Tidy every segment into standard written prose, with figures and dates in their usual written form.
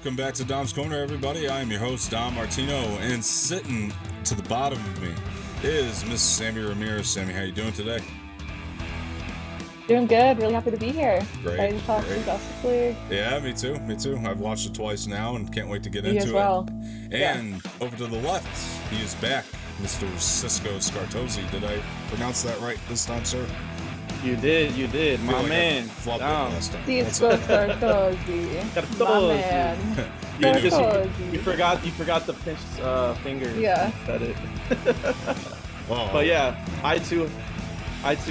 welcome back to Dom's Corner, everybody. I am your host, Dom Martino, and sitting to the bottom of me is Miss Samee Ramirez. Samee, how you doing today? Doing good. Really happy to be here. Great. Ready to talk some Justice League. Yeah, me too. I've watched it twice now and can't wait to get Me into as well. it. And over to the left, he is back, Mr. Cisco Scartozzi. Did I pronounce that right this time, sir? You did. My like man. Flubbed it last time. Cisco Scartozzi. My man. You forgot the pinched finger. Yeah. Said it. Oh. But yeah, I too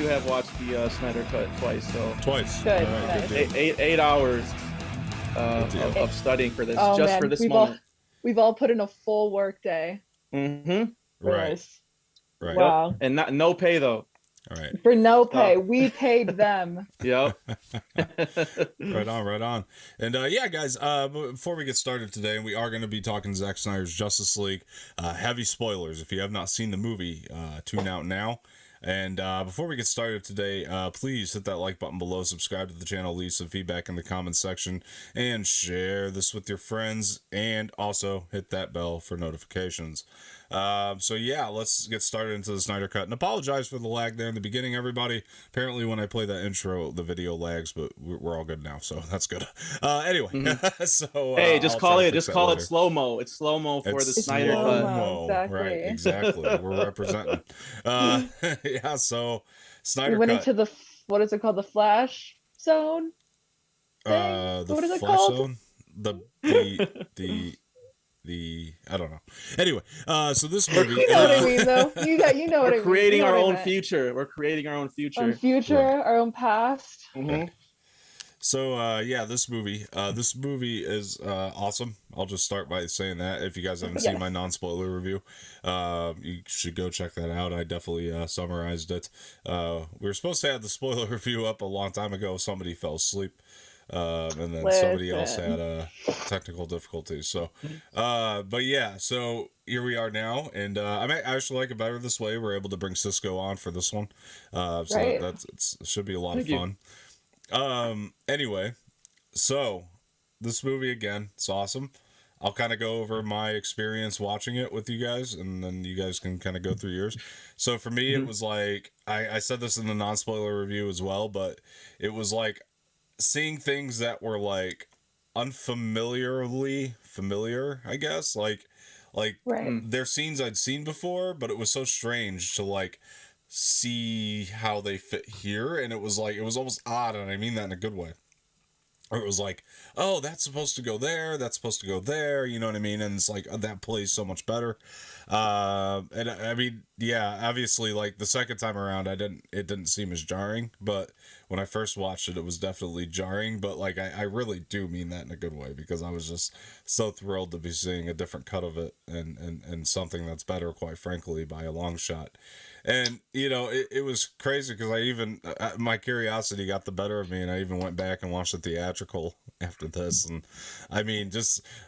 have watched the Snyder cut twice. So Twice. Good. All right, good deal. 8 hours of studying for this, just for this moment. We've all put in a full work day. Mm-hmm. Right. Wow. And no pay though. All right. For no pay. We paid them. Yep. Right on. And yeah, guys, before we get started today, we are going to be talking Zack Snyder's Justice League. Heavy spoilers. If you have not seen the movie, tune out now. And before we get started today, please hit that like button below, subscribe to the channel, leave some feedback in the comments section, and share this with your friends, and also hit that bell for notifications. So yeah, let's get started into the Snyder Cut, and apologize for the lag there in the beginning, everybody. Apparently when I play that intro, the video lags, but we're all good now, so that's good. Anyway, so hey, just call it slow-mo. It's slow-mo for the Snyder Cut. Exactly. Right, exactly. We're representing. Yeah, so Snyder We went Cut. into the, what is it called? The Flash Zone? The what is it Flash called? Zone? The I don't know. Anyway, so this movie. You know what I mean, though. You know what I mean. We're creating our own meant. future. We're creating our own future. Right. Our own past. Mm-hmm. So yeah, this movie is awesome. I'll just start by saying that if you guys haven't seen my non-spoiler review, you should go check that out. I definitely summarized it. We were supposed to have the spoiler review up a long time ago. Somebody fell asleep. And then somebody else had technical difficulties. So, but yeah, so here we are now, and I actually like it better this way. We're able to bring Cisco on for this one, so right. it should be a lot of fun. Anyway, so this movie again, it's awesome. I'll kind of go over my experience watching it with you guys, and then you guys can kind of go through yours. So for me, it was like, I said this in the non-spoiler review as well, but it was like seeing things that were like unfamiliarly familiar, I guess, like they're scenes I'd seen before, but it was so strange to like see how they fit here, and it was almost odd, and I mean that in a good way. Or it was like, oh, that's supposed to go there, that's supposed to go there, you know what I mean? And it's like, that plays so much better. And I mean, yeah, obviously, like the second time around, it didn't seem as jarring, but when I first watched it, it was definitely jarring. But like, I really do mean that in a good way, because I was just so thrilled to be seeing a different cut of it, and something that's better, quite frankly, by a long shot. And, you know, it was crazy because my curiosity got the better of me, and I even went back and watched the theatrical after this. And I mean,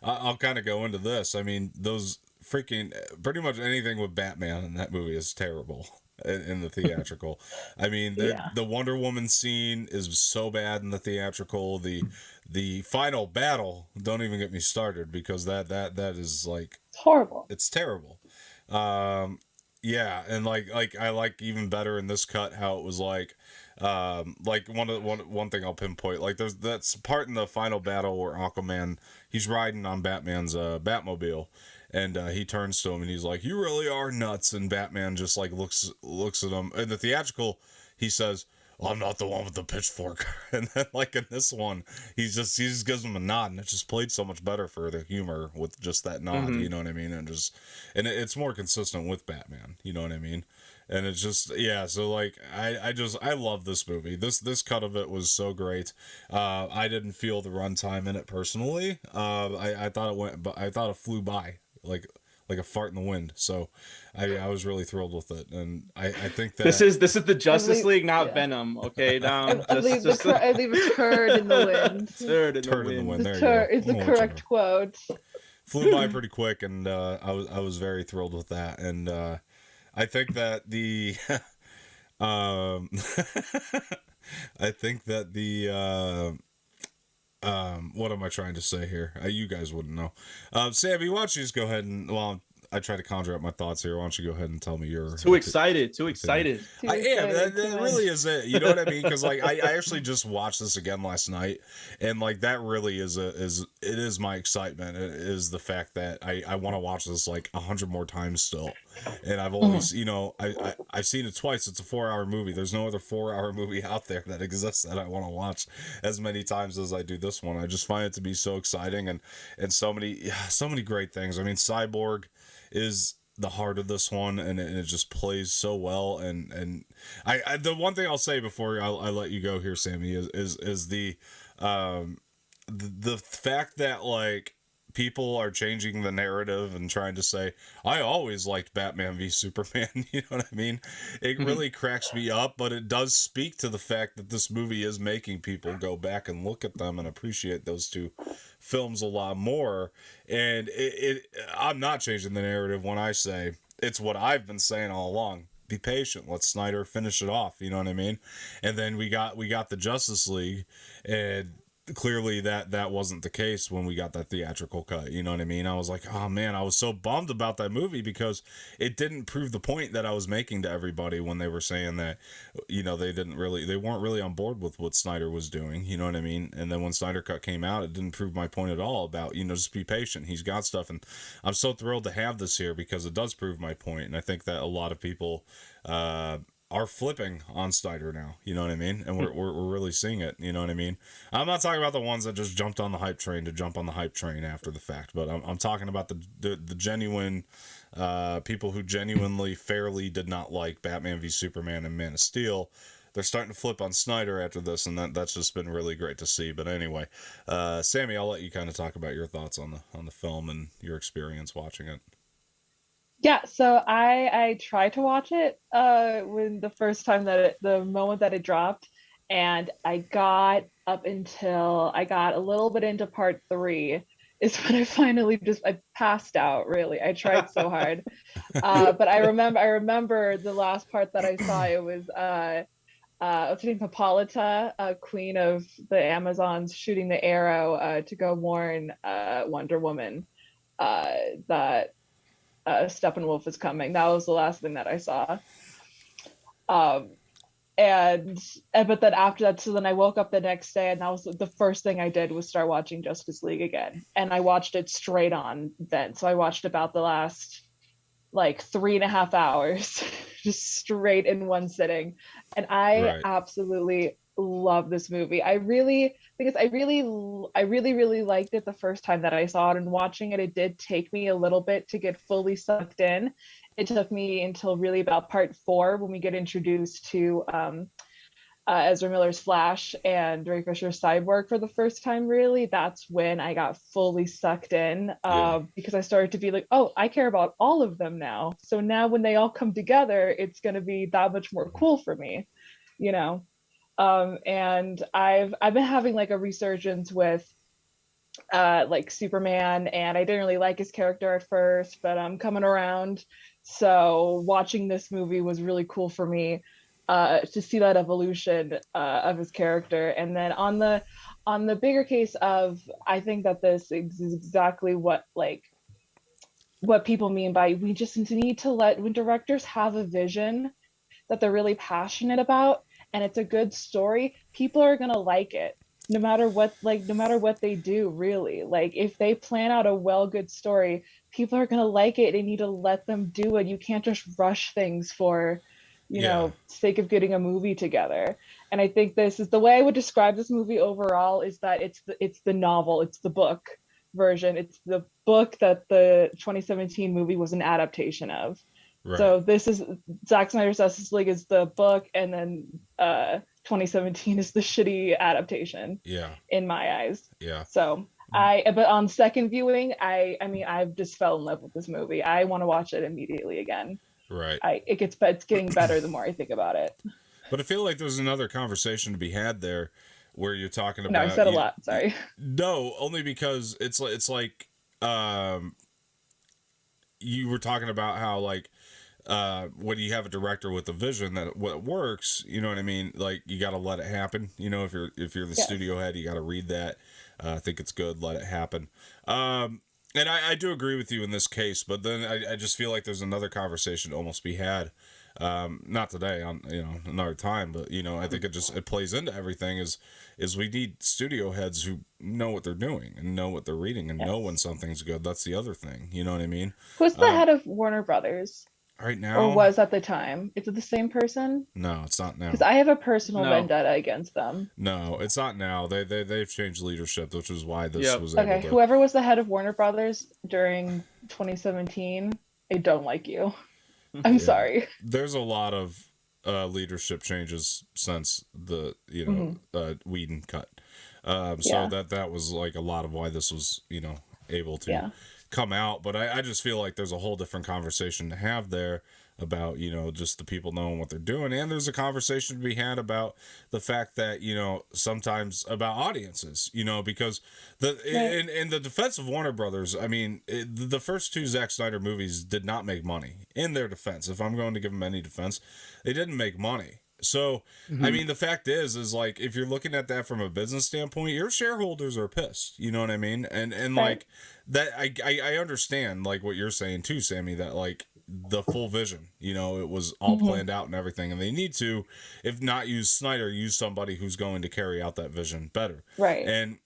I'll kind of go into this. I mean, those pretty much anything with Batman in that movie is terrible in the theatrical. I mean, the Wonder Woman scene is so bad in the theatrical. The final battle, don't even get me started, because that is like, It's horrible. It's terrible. Yeah, and like I like even better in this cut how it was like one thing I'll pinpoint, like that's part in the final battle where Aquaman, he's riding on Batman's Batmobile, and he turns to him and he's like, "You really are nuts," and Batman just like looks at him. In the theatrical, he says, well, "I'm not the one with the pitchfork," and then like in this one, he just gives him a nod, and it just played so much better for the humor with just that nod, you know what I mean? And it's more consistent with Batman, you know what I mean? And it's just, yeah, so like I love this movie. This cut of it was so great. I didn't feel the runtime in it personally. I thought it flew by like a fart in the wind. So I was really thrilled with it, and I think that this is the Justice League, not Venom. Okay, down. I leave a turd in the wind. Turd in the wind. There you go. It's the correct quote. Flew by pretty quick, and I was very thrilled with that, and I think that the I think that the what am I trying to say here? You guys wouldn't know. Sammy, why don't you just go ahead and, well, I try to conjure up my thoughts here. Why don't you go ahead and tell me your too excited. I am. That really is it. You know what I mean? Because like I actually just watched this again last night, and like that really is my excitement. It is the fact that I want to watch this like 100 more times still, and I've always I've seen it twice. It's a 4-hour movie. There's no other 4-hour movie out there that exists that I want to watch as many times as I do this one. I just find it to be so exciting and so many great things. I mean, Cyborg is the heart of this one, and it just plays so well. And I the one thing I'll say before I let you go here, Sammy, is the fact that like people are changing the narrative and trying to say, I always liked Batman v Superman. You know what I mean? It really cracks me up, but it does speak to the fact that this movie is making people go back and look at them and appreciate those two films a lot more. And I'm not changing the narrative when I say it's what I've been saying all along. Be patient. Let Snyder finish it off. You know what I mean? And then we got the Justice League, and clearly that wasn't the case when we got that theatrical cut. You know what I mean? I was like, oh man, I was so bummed about that movie because it didn't prove the point that I was making to everybody when they were saying that, they weren't really on board with what Snyder was doing. You know what I mean? And then when Snyder Cut came out, it didn't prove my point at all about, just be patient. He's got stuff, and I'm so thrilled to have this here because it does prove my point. And I think that a lot of people are flipping on Snyder now, you know what I mean? And we're really seeing it, you know what I mean? I'm not talking about the ones that just jumped on the hype train to jump on the hype train after the fact, but I'm talking about the genuine people who genuinely, fairly did not like Batman v Superman and Man of Steel. They're starting to flip on Snyder after this, and that's just been really great to see. But anyway, Sammy, I'll let you kind of talk about your thoughts on the film and your experience watching it. Yeah, so I tried to watch it when the first time the moment that it dropped, and I got a little bit into part 3 is when I finally I passed out, really. I tried so hard. But I remember the last part that I saw. It was what's her name, Hippolyta, queen of the Amazons, shooting the arrow to go warn Wonder Woman that Steppenwolf is coming. That was the last thing that I saw. But then after that, so then I woke up the next day, and that was the first thing I did was start watching Justice League again. And I watched it straight on then. So I watched about the last like 3.5 hours just straight in one sitting. And I absolutely love this movie. I really liked it the first time that I saw it, and watching it, it did take me a little bit to get fully sucked in. It took me until really about part 4 when we get introduced to Ezra Miller's Flash and Ray Fisher's Cyborg for the first time. Really, that's when I got fully sucked in, because I started to be like, oh, I care about all of them now. So now when they all come together, it's going to be that much more cool for me, you know. And I've been having like a resurgence with like Superman, and I didn't really like his character at first, but I'm coming around. So watching this movie was really cool for me to see that evolution of his character. And then on the bigger case of, I think that this is exactly what people mean by, we just need to when directors have a vision that they're really passionate about, and it's a good story, people are gonna like it no matter what they do, really. Like if they plan out a good story, people are gonna like it, and you need to let them do it. You can't just rush things for sake of getting a movie together. And I think this is the way I would describe this movie overall, is that it's the novel, it's the book version, it's the book that the 2017 movie was an adaptation of. Right. So this is Zack Snyder's Justice League is the book, and then 2017 is the shitty adaptation. Yeah. In my eyes. Yeah. So but on second viewing, I've just fell in love with this movie. I want to watch it immediately again. Right. It's getting better the more I think about it. But I feel like there's another conversation to be had there, where you're talking about. No, I said a lot. Sorry. No, only because it's like you were talking about how like when you have a director with a vision that what works, you know what I mean? Like you got to let it happen. You know, if you're the studio head, you got to read that. I think it's good. Let it happen. And I do agree with you in this case, but then I just feel like there's another conversation to almost be had. Not today, on another time, but I think it plays into everything. Is we need studio heads who know what they're doing and know what they're reading and know when something's good. That's the other thing. You know what I mean? Who's the head of Warner Brothers? Right now, or was at the time? Is it the same person? No, it's not now. Because I have a personal vendetta against them. No, it's not now. They've changed leadership, which is why this was able to... Whoever was the head of Warner Brothers during 2017, I don't like you. I'm sorry. There's a lot of leadership changes since the Whedon cut. So that was like a lot of why this was able to come out. But I just feel like there's a whole different conversation to have there about just the people knowing what they're doing, and there's a conversation to be had about the fact that sometimes about audiences, because in the defense of Warner Brothers, I mean the first two Zack Snyder movies did not make money. In their defense, if I'm going to give them any defense, they didn't make money. So I mean the fact is like, if you're looking at that from a business standpoint, your shareholders are pissed, you know what I mean? And like that, I understand like what you're saying too, Sammy, that like the full vision, it was all planned out and everything, and they need to, if not use Snyder, use somebody who's going to carry out that vision better, right? And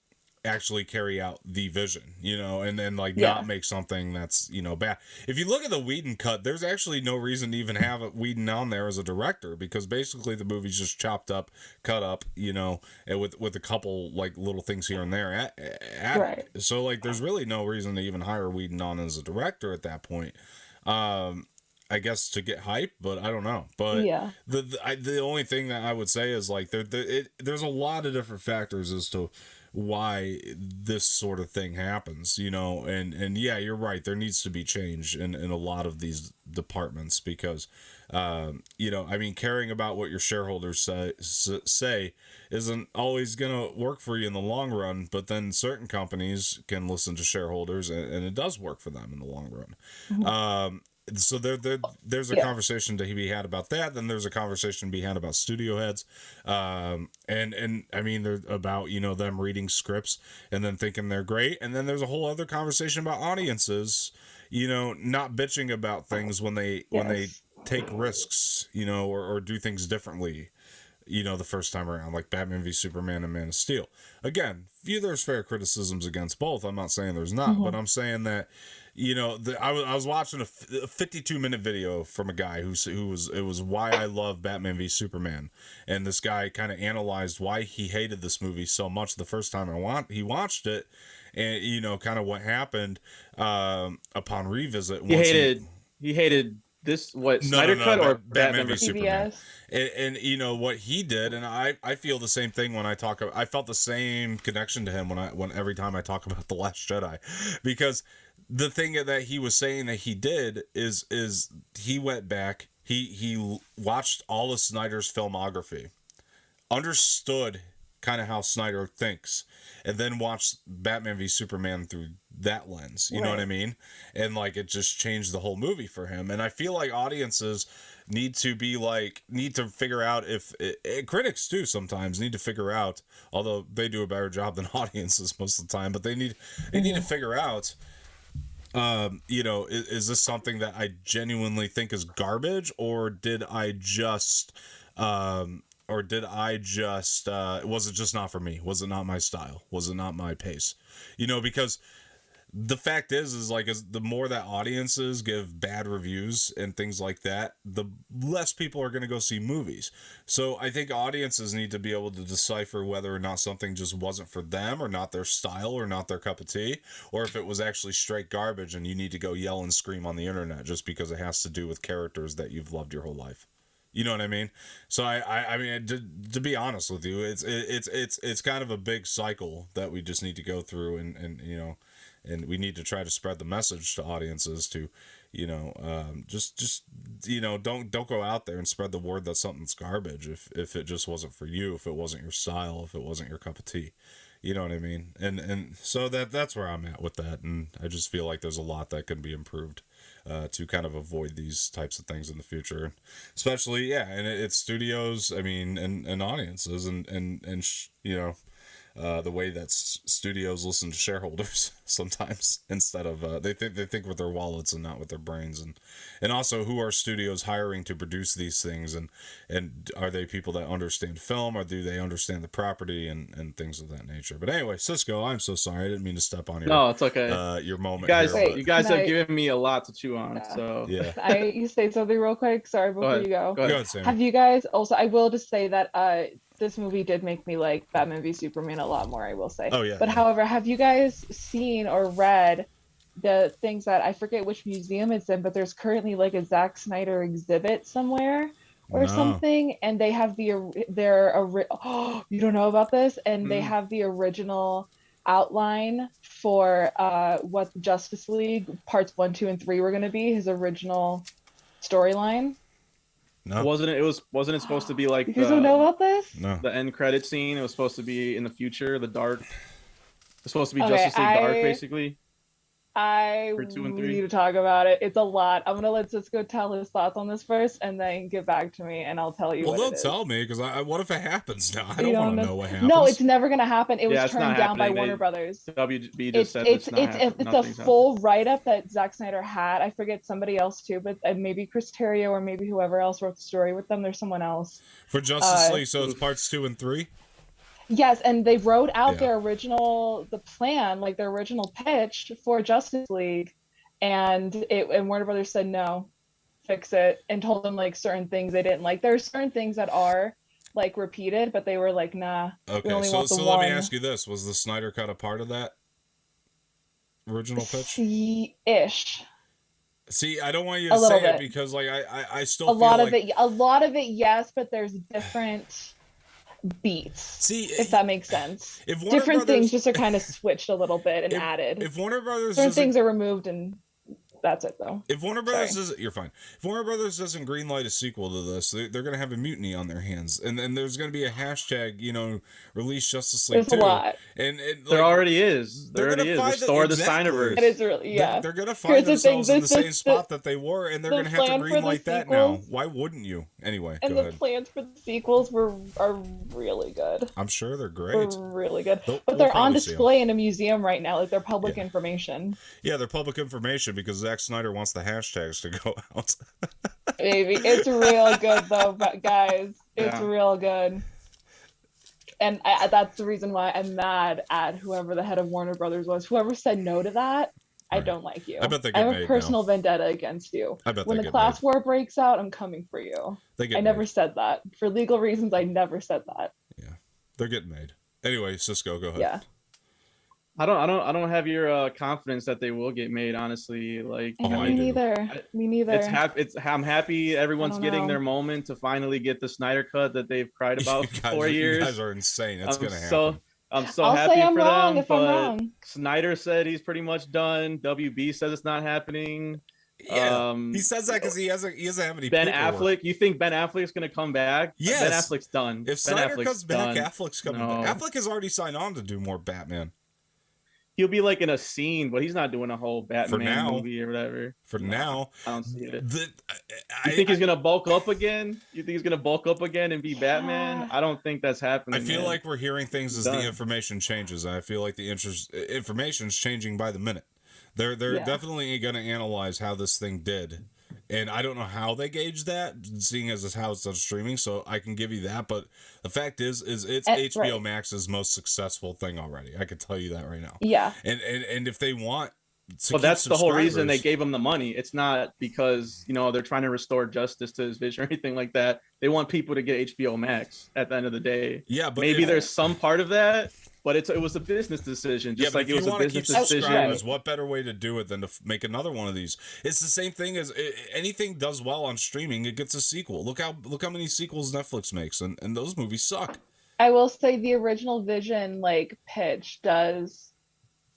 actually carry out the vision, and then like not make something that's bad. If you look at the Whedon cut, there's actually no reason to even have Whedon on there as a director, because basically the movie's just chopped up, cut up, and with a couple like little things here and there at it. So like there's really no reason to even hire Whedon on as a director at that point. I guess to get hype, but I don't know. But the only thing that I would say is like there's a lot of different factors as to why this sort of thing happens, and yeah, you're right. There needs to be change in a lot of these departments, because, I mean, caring about what your shareholders say isn't always going to work for you in the long run, but then certain companies can listen to shareholders and it does work for them in the long run. So there's a conversation to be had about that. Then there's a conversation to be had about studio heads, and I mean they're about them reading scripts and then thinking they're great. And then there's a whole other conversation about audiences, not bitching about things when they take risks, or do things differently. The first time around, like Batman v Superman and Man of Steel. Again, there's fair criticisms against both. I'm not saying there's not, but I'm saying that, I was watching a 52-minute video from a guy it was why I love Batman v Superman, and this guy kind of analyzed why he hated this movie so much the first time he watched it, and kind of what happened upon revisit. He hated this Snyder cut or Batman v Superman, and what he did, and I feel the same thing when I talk. I felt the same connection to him when every time I talk about The Last Jedi, because the thing that he was saying that he did is he went back, he watched all of Snyder's filmography, understood kind of how Snyder thinks, and then watched Batman v Superman through that lens, you know what I mean? And like it just changed the whole movie for him. And I feel like audiences need to figure out if critics do sometimes need to figure out, although they do a better job than audiences most of the time, but they need to figure out, is this something that I genuinely think is garbage, or did I just was it just not for me? Was it not my style? Was it not my pace? Because the fact is like, the more that audiences give bad reviews and things like that, the less people are going to go see movies. So I think audiences need to be able to decipher whether or not something just wasn't for them, or not their style, or not their cup of tea, or if it was actually straight garbage and you need to go yell and scream on the internet just because it has to do with characters that you've loved your whole life. You know what I mean? So I mean, to be honest with you, it's kind of a big cycle that we just need to go through, and we need to try to spread the message to audiences to, just don't go out there and spread the word that something's garbage if it just wasn't for you, if it wasn't your style, if it wasn't your cup of tea. You know what I mean? And so that's where I'm at with that, and I just feel like there's a lot that can be improved to kind of avoid these types of things in the future, especially and it's studios, I mean, and audiences, and the way that studios listen to shareholders sometimes instead of they think with their wallets and not with their brains, and also who are studios hiring to produce these things, and are they people that understand film, or do they understand the property and things of that nature. But anyway, Cisco, I'm so sorry, I didn't mean to step on your No, it's okay. your moment You guys have given me a lot to chew on. Yeah. So yeah. You say something real quick. Sorry, before you go. Go ahead. Have you guys also? I will just say that this movie did make me like Batman v Superman a lot more. I will say. Oh yeah. But however, have you guys seen or read the things that I forget which museum it's in? But there's currently like a Zack Snyder exhibit somewhere or something, and they have you don't know about this, and they have the original outline for what Justice League parts 1, 2, and 3 were going to be, his original storyline. No. Wasn't it supposed to be like you guys don't know about this? No. The end credit scene? It was supposed to be in the future, the dark. It's supposed to be Justice League Dark, basically. I need to talk about it. It's a lot. I'm gonna let Cisco tell his thoughts on this first, and then get back to me, and I'll tell you. Well, don't tell me, because what if it happens now? I don't want to know what happens. No, it's never gonna happen. It was turned down by Warner Brothers. WB just said it's a full write-up that Zack Snyder had. I forget somebody else too, but maybe Chris Terrio or maybe whoever else wrote the story with them. There's someone else for Justice League. So it's parts 2 and 3. Yes, and they wrote out the plan, like their original pitch for Justice League, and Warner Brothers said no, fix it, and told them like certain things they didn't like. There are certain things that are like repeated, but they were like, nah. Okay, so let me ask you this: was the Snyder Cut a part of that original pitch? Ish. See, I don't want you to say it because like I still a lot of it, yes, but there's different beats. See, if that makes sense. If different things just are kind of switched a little bit and added. If Warner Brothers certain things are removed, and that's it though. If Warner Brothers doesn't, you're fine. If Warner Brothers doesn't greenlight a sequel to this, they're going to have a mutiny on their hands, and there's going to be a hashtag, release Justice League 2. There's a lot. And there already is. Restore the Snyderverse. It is really, They're going to find themselves in the same spot that they were, and they're going to have to greenlight that now. Why wouldn't you? Anyway, and the plans for the sequels are really good. I'm sure they're great. They're really good. But they're on display in a museum right now. Like they're public information. Yeah, they're public information because Zack Snyder wants the hashtags to go out. Baby, it's real good though, guys. It's real good. And that's the reason why I'm mad at whoever the head of Warner Brothers was. Whoever said no to that, I don't like you. I bet they I have a personal vendetta against you. I bet when the class war breaks out, I'm coming for you. I never said that. For legal reasons, I never said that. Yeah, they're getting made. Anyway, Cisco, go ahead. Yeah. I don't have your confidence that they will get made. Honestly, like me neither. I'm happy everyone's getting their moment to finally get the Snyder cut that they've cried about for 4 years. You guys are insane. It's gonna happen. I'm so happy for them. But Snyder said he's pretty much done. WB says it's not happening. Yeah, he says that because he doesn't have any. Ben Affleck, you think Ben Affleck's gonna come back? Yes. Ben Affleck's done. If Snyder comes back, Affleck's coming back. Affleck has already signed on to do more Batman. He'll be like in a scene, but he's not doing a whole Batman movie or whatever. For now, I don't see it. You think he's gonna bulk up again? You think he's gonna bulk up again and be Batman? I don't think that's happening. I feel like we're hearing things as the information changes. I feel like the information's changing by the minute. They're definitely gonna analyze how this thing did. And I don't know how they gauge that, seeing as how it's on streaming, so I can give you that. But the fact is it's HBO Max's most successful thing already. I can tell you that right now. Yeah. And if they want to well, that's the whole reason they gave him the money. It's not because, they're trying to restore justice to his vision or anything like that. They want people to get HBO Max at the end of the day. Yeah, but maybe there's some part of that. But it was a business decision, just like it was a business decision. What better way to do it than to make another one of these? It's the same thing as anything does well on streaming, it gets a sequel. Look how many sequels Netflix makes, and those movies suck. I will say the original vision pitch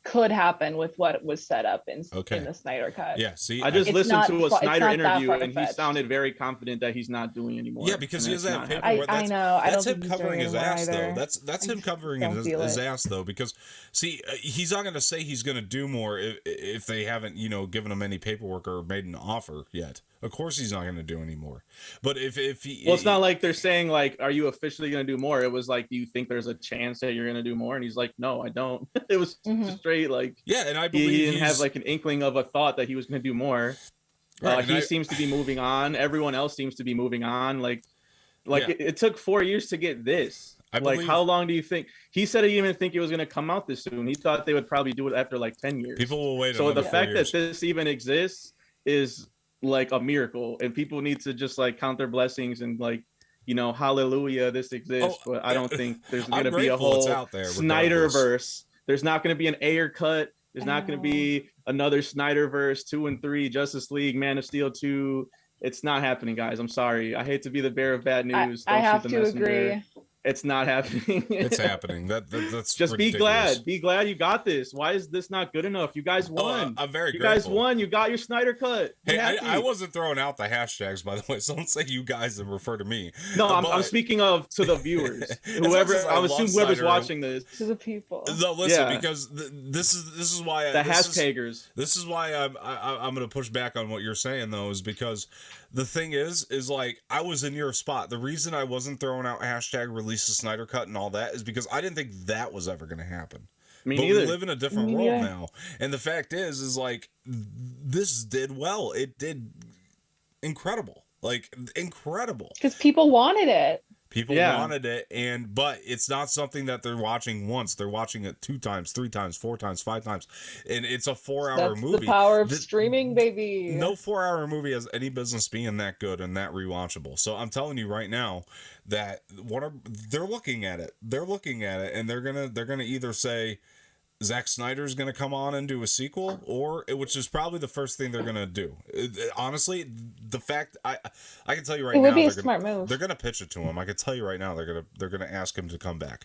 could happen with what was set up in the Snyder Cut. Yeah, see, I just listened to a Snyder interview and he sounded very confident that he's not doing anymore. Yeah, because he doesn't have paperwork. I know. That's him covering his ass, though. That's him covering his ass, though. Because see, he's not going to say he's going to do more if they haven't, given him any paperwork or made an offer yet. Of course he's not going to do any more. But if he, well, it's not like they're saying like, are you officially going to do more? It was like, do you think there's a chance that you're going to do more? And he's like, no, I don't. It was just straight like, yeah, and I believe he didn't have like an inkling of a thought that he was going to do more. Right, he seems to be moving on. Everyone else seems to be moving on. Like it took 4 years to get this. Like, how long do you think? He said he didn't even think it was going to come out this soon. He thought they would probably do it after like 10 years. People will wait. So the fact that this even exists is like a miracle, and people need to just like count their blessings and like, you know, hallelujah, this exists. But I don't think there's going to be a whole Snyderverse. There's not going to be an Ayer cut. There's not going to be another Snyderverse 2 and 3, Justice League, Man of Steel 2. It's not happening, guys. I'm sorry. I hate to be the bearer of bad news. I have to agree. It's not happening. It's happening. That's just ridiculous. Be glad you got this. Why is this not good enough? You guys won. I'm very grateful. grateful. You guys won. You got your Snyder cut. Hey, I wasn't throwing out the hashtags, by the way, so don't say you guys and refer to me. No, I'm speaking of to the viewers. Whoever, I would assume whoever's watching this. To the people. No, listen, because this is why the hashtagers. This is why I'm going to push back on what you're saying though, is because the thing is like, I was in your spot. The reason I wasn't throwing out hashtag release the Snyder cut and all that is because I didn't think that was ever going to happen. Me but neither. We live in a different world now. And the fact is like, this did well. It did incredible. Like, incredible. Because people wanted it. People wanted it, but it's not something that they're watching once. They're watching it 2 times, 3 times, 4 times, 5 times, and it's a 4-hour movie. The power of streaming, baby. No 4-hour movie has any business being that good and that rewatchable. So I'm telling you right now that they're looking at it. They're looking at it, and they're gonna either say Zack Snyder's going to come on and do a sequel, which is probably the first thing they're going to do. Honestly, the fact I can tell you right now, would be a smart move. They're going to pitch it to him. I can tell you right now, they're going to ask him to come back.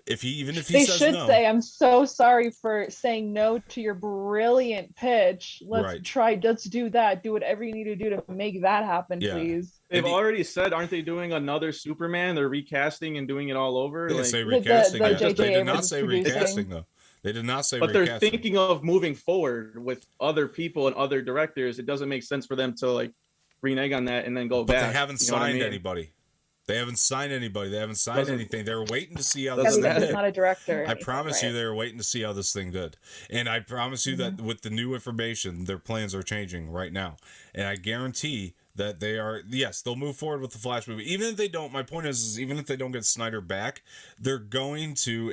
If he says no, they should say, "I'm so sorry for saying no to your brilliant pitch. Let's do that. Do whatever you need to do to make that happen, please." They've already said, aren't they doing another Superman? They're recasting and doing it all over. They didn't say recasting. They did not say recasting though. They did not say but recasting. They're thinking of moving forward with other people and other directors. It doesn't make sense for them to like renege on that and then go back. They haven't signed anybody. They haven't signed anybody. They haven't signed anything. They were waiting to see how this thing did. He's not a director. I promise you they were waiting to see how this thing did. And I promise you that with the new information, their plans are changing right now. And I guarantee that they are, yes, they'll move forward with the Flash movie. Even if they don't, my point is even if they don't get Snyder back, they're going to,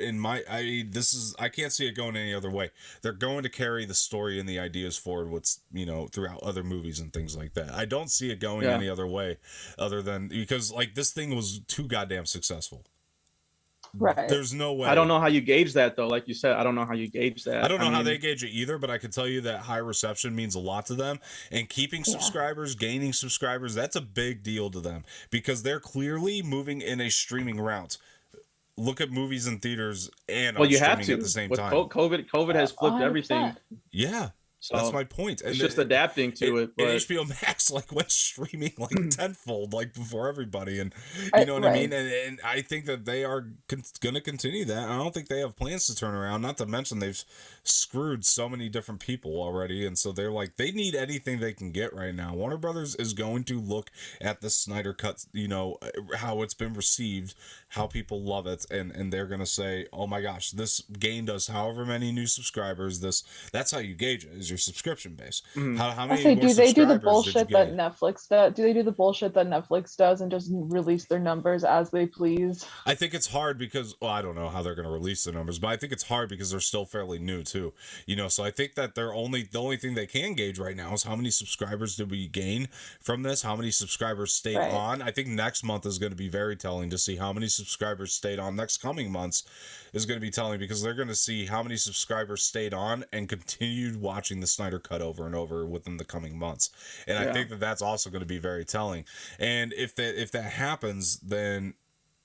I can't see it going any other way. They're going to carry the story and the ideas forward throughout other movies and things like that. I don't see it going any other way other than, because like this thing was too goddamn successful. Right. There's no way. I don't know how you gauge that though. Like you said, I don't know how you gauge that. I don't know how they gauge it either, but I can tell you that high reception means a lot to them, and keeping subscribers, gaining subscribers, that's a big deal to them because they're clearly moving in a streaming route. Look at movies in theaters and you have streaming to at the same with time. COVID has flipped 100%. Everything. Yeah. So that's my point. It's just adapting to it. But HBO Max went streaming tenfold before everybody, and you know what I mean. And I think that they are going to continue that. I don't think they have plans to turn around. Not to mention they've screwed so many different people already, and so they're like they need anything they can get right now. Warner Brothers is going to look at the Snyder Cut, how it's been received, how people love it, and they're going to say, oh my gosh, this gained us however many new subscribers. That's how you gauge it. Is your subscription base. How many do they do the bullshit that Netflix does? Do they do the bullshit that Netflix does and just release their numbers as they please? I think it's hard because, I don't know how they're going to release the numbers, but I think it's hard because they're still fairly new too. So I think that the only thing they can gauge right now is how many subscribers did we gain from this? How many subscribers stayed on? I think next month is going to be very telling to see how many subscribers stayed on. Next coming months is going to be telling because they're going to see how many subscribers stayed on and continued watching the Snyder Cut over and over within the coming months. And I think that that's also going to be very telling. And if that happens, then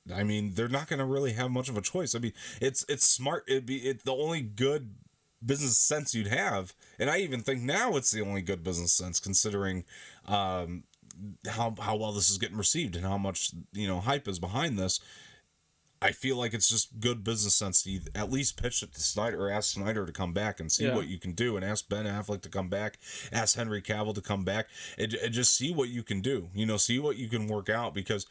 they're not going to really have much of a choice. It's smart. It's the only good business sense you'd have. And I even think now it's the only good business sense considering how well this is getting received and how much hype is behind this. I feel like it's just good business sense to at least pitch it to Snyder, or ask Snyder to come back and see what you can do, and ask Ben Affleck to come back, ask Henry Cavill to come back, and just see what you can do. See what you can work out, because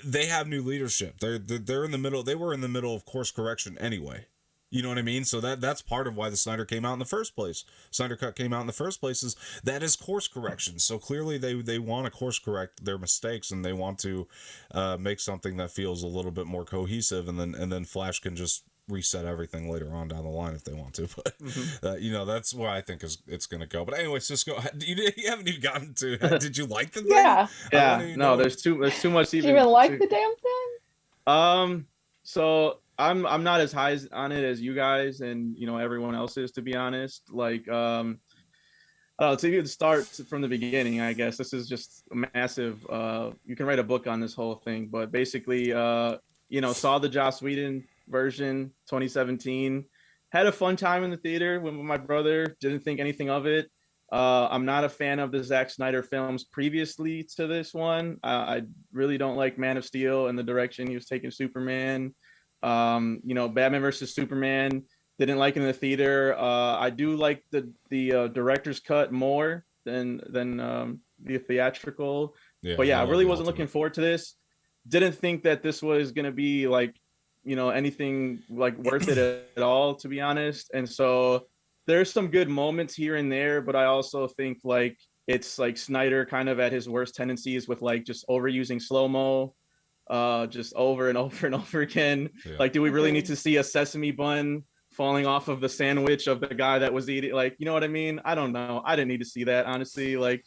they have new leadership. They're in the middle. They were in the middle of course correction anyway. You know what I mean? So that's part of why the Snyder came out in the first place. Snyder Cut came out in the first place, is that is course correction. So clearly they want to course correct their mistakes, and they want to make something that feels a little bit more cohesive, and then Flash can just reset everything later on down the line if they want to. But that's where I think it's going to go. But anyway, Cisco, you haven't even gotten to. Did you like the thing? Yeah. No, there's too much. Even. Do you even like the damn thing? So I'm not as high on it as you guys and everyone else is, to be honest. Like to even start from the beginning, I guess this is just a massive. You can write a book on this whole thing, but basically, saw the Joss Whedon version 2017, had a fun time in the theater with my brother. Didn't think anything of it. I'm not a fan of the Zack Snyder films previously to this one. I really don't like Man of Steel and the direction he was taking Superman. Batman versus Superman, didn't like it in the theater. I do like the director's cut more than the theatrical. But I really wasn't looking forward to this. Didn't think that this was going to be like, anything like worth it at all, to be honest. And so there's some good moments here and there, but I also think like it's like Snyder kind of at his worst tendencies with like just overusing slow-mo. Just over and over and over again. Like, do we really need to see a sesame bun falling off of the sandwich of the guy that was eating? Like, you know what I mean? I don't know. I didn't need to see that, honestly. Like,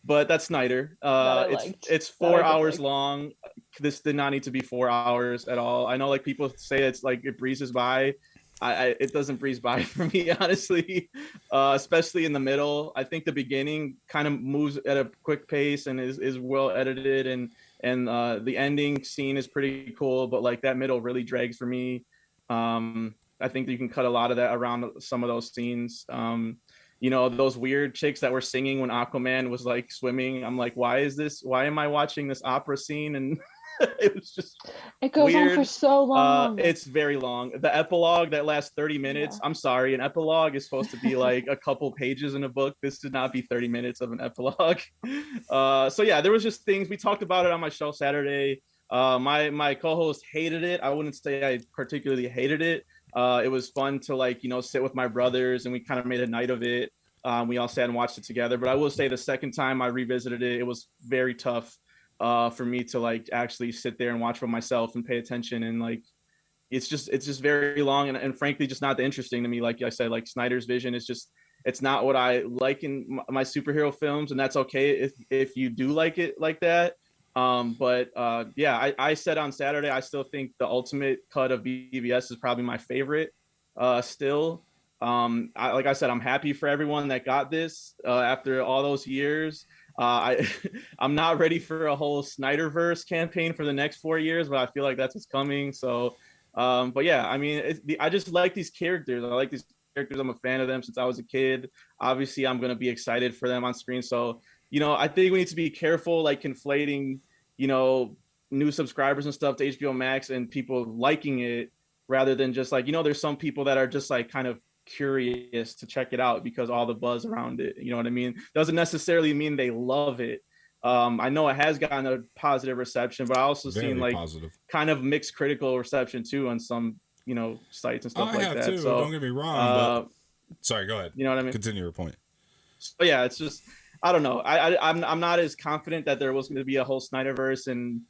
but that's Snyder. It's 4 hours long. This did not need to be 4 hours at all. I know like people say it's like it breezes by. It doesn't breeze by for me, honestly, especially in the middle. I think the beginning kind of moves at a quick pace and is well edited, and the ending scene is pretty cool, but like that middle really drags for me. I think that you can cut a lot of that around some of those scenes. Those weird chicks that were singing when Aquaman was like swimming. I'm like, why am I watching this opera scene? And it was just it goes weird. On for so long. It's very long. The epilogue that lasts 30 minutes. Yeah. I'm sorry, an epilogue is supposed to be like a couple pages in a book. This did not be 30 minutes of an epilogue. There was just things. We talked about it on my show Saturday. My co-host hated it. I wouldn't say I particularly hated it. It was fun to sit with my brothers, and we kind of made a night of it. We all sat and watched it together. But I will say the second time I revisited it, it was very tough for me to like actually sit there and watch for myself and pay attention. And like it's just very long and frankly just not that interesting to me. Like I said, like Snyder's vision is just, it's not what I like in my superhero films, and that's okay if you do like it like that. I said on Saturday, I still think the ultimate cut of BVS is probably my favorite still. Like I said, I'm happy for everyone that got this after all those years. I'm not ready for a whole Snyderverse campaign for the next 4 years, but I feel like that's what's coming. So, I just like these characters. I like these characters. I'm a fan of them since I was a kid. Obviously, I'm going to be excited for them on screen. So, I think we need to be careful, like conflating, new subscribers and stuff to HBO Max and people liking it rather than just like, there's some people that are just like kind of curious to check it out because all the buzz around it, you know what I mean? Doesn't necessarily mean they love it. I know it has gotten a positive reception, but I also seen like positive, kind of mixed critical reception too on some, sites and stuff like that. Too. So don't get me wrong, but sorry, go ahead. You know what I mean? Continue your point. So yeah, it's just, I don't know. I'm not as confident that there was going to be a whole Snyderverse and,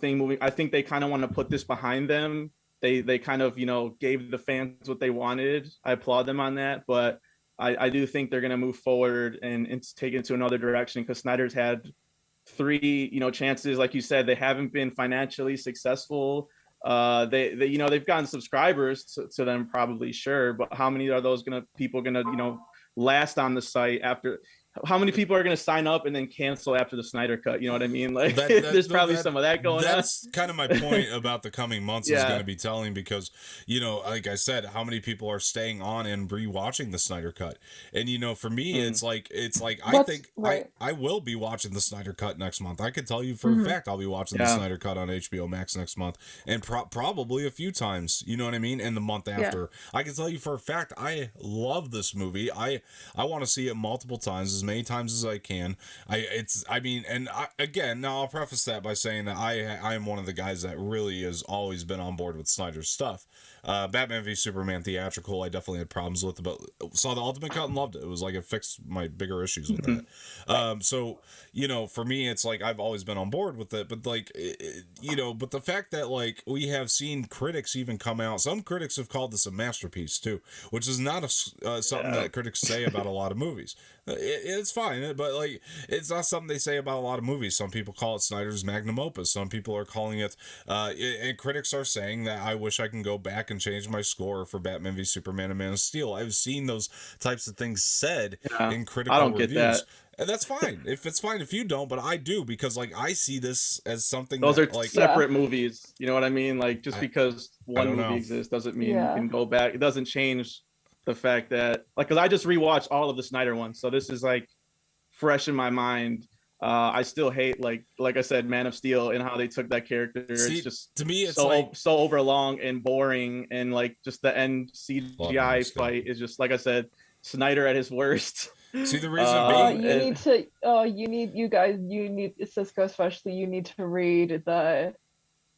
thing moving. I think they kind of want to put this behind them. They kind of, gave the fans what they wanted. I applaud them on that, but I do think they're going to move forward and take it to another direction because Snyder's had 3, chances. Like you said, they haven't been financially successful. They've gotten subscribers to them probably, sure, but how many are those people gonna last on the site after? how many people are going to sign up and then cancel after the Snyder cut? You know what I mean? Like, there's probably some of that going on. That's kind of my point about the coming months is going to be telling, because, you know, like I said, how many people are staying on and rewatching the Snyder cut? And, you know, for me, it's like I think I will be watching the Snyder cut next month. I can tell you for a fact I'll be watching the Snyder cut on HBO Max next month, and probably a few times, you know what I mean, in the month after. I can tell you for a fact I love this movie. I want to see it multiple times, as many times as I can. Again, now I'll preface that by saying that I am one of the guys that really has always been on board with Snyder's stuff. Batman v Superman theatrical, I definitely had problems with, but saw the ultimate cut and loved it. It was like it fixed my bigger issues with that. So, you know, for me, it's like I've always been on board with it, but like, you know, but the fact that like we have seen critics even come out, some critics have called this a masterpiece too, which is not something that critics say about a lot of movies. It's fine, but like it's not something they say about a lot of movies. Some people call it Snyder's magnum opus. Some people are calling it, and critics are saying that I wish I can go back and change my score for Batman v Superman and Man of Steel. I've seen those types of things said in critical reviews. Get that. And that's fine. It's fine if you don't, but I do, because like I see this as something. Those are like separate movies. You know what I mean? Like just because one movie exists doesn't mean you can go back. It doesn't change the fact that, like, because I just rewatched all of the Snyder ones, so this is like fresh in my mind. I still hate like I said, Man of Steel and how they took that character. See, it's just, to me, it's so overlong and boring, and like just the end CGI fight is just, like I said, Snyder at his worst. See, the reason being, you need Cisco especially. You need to read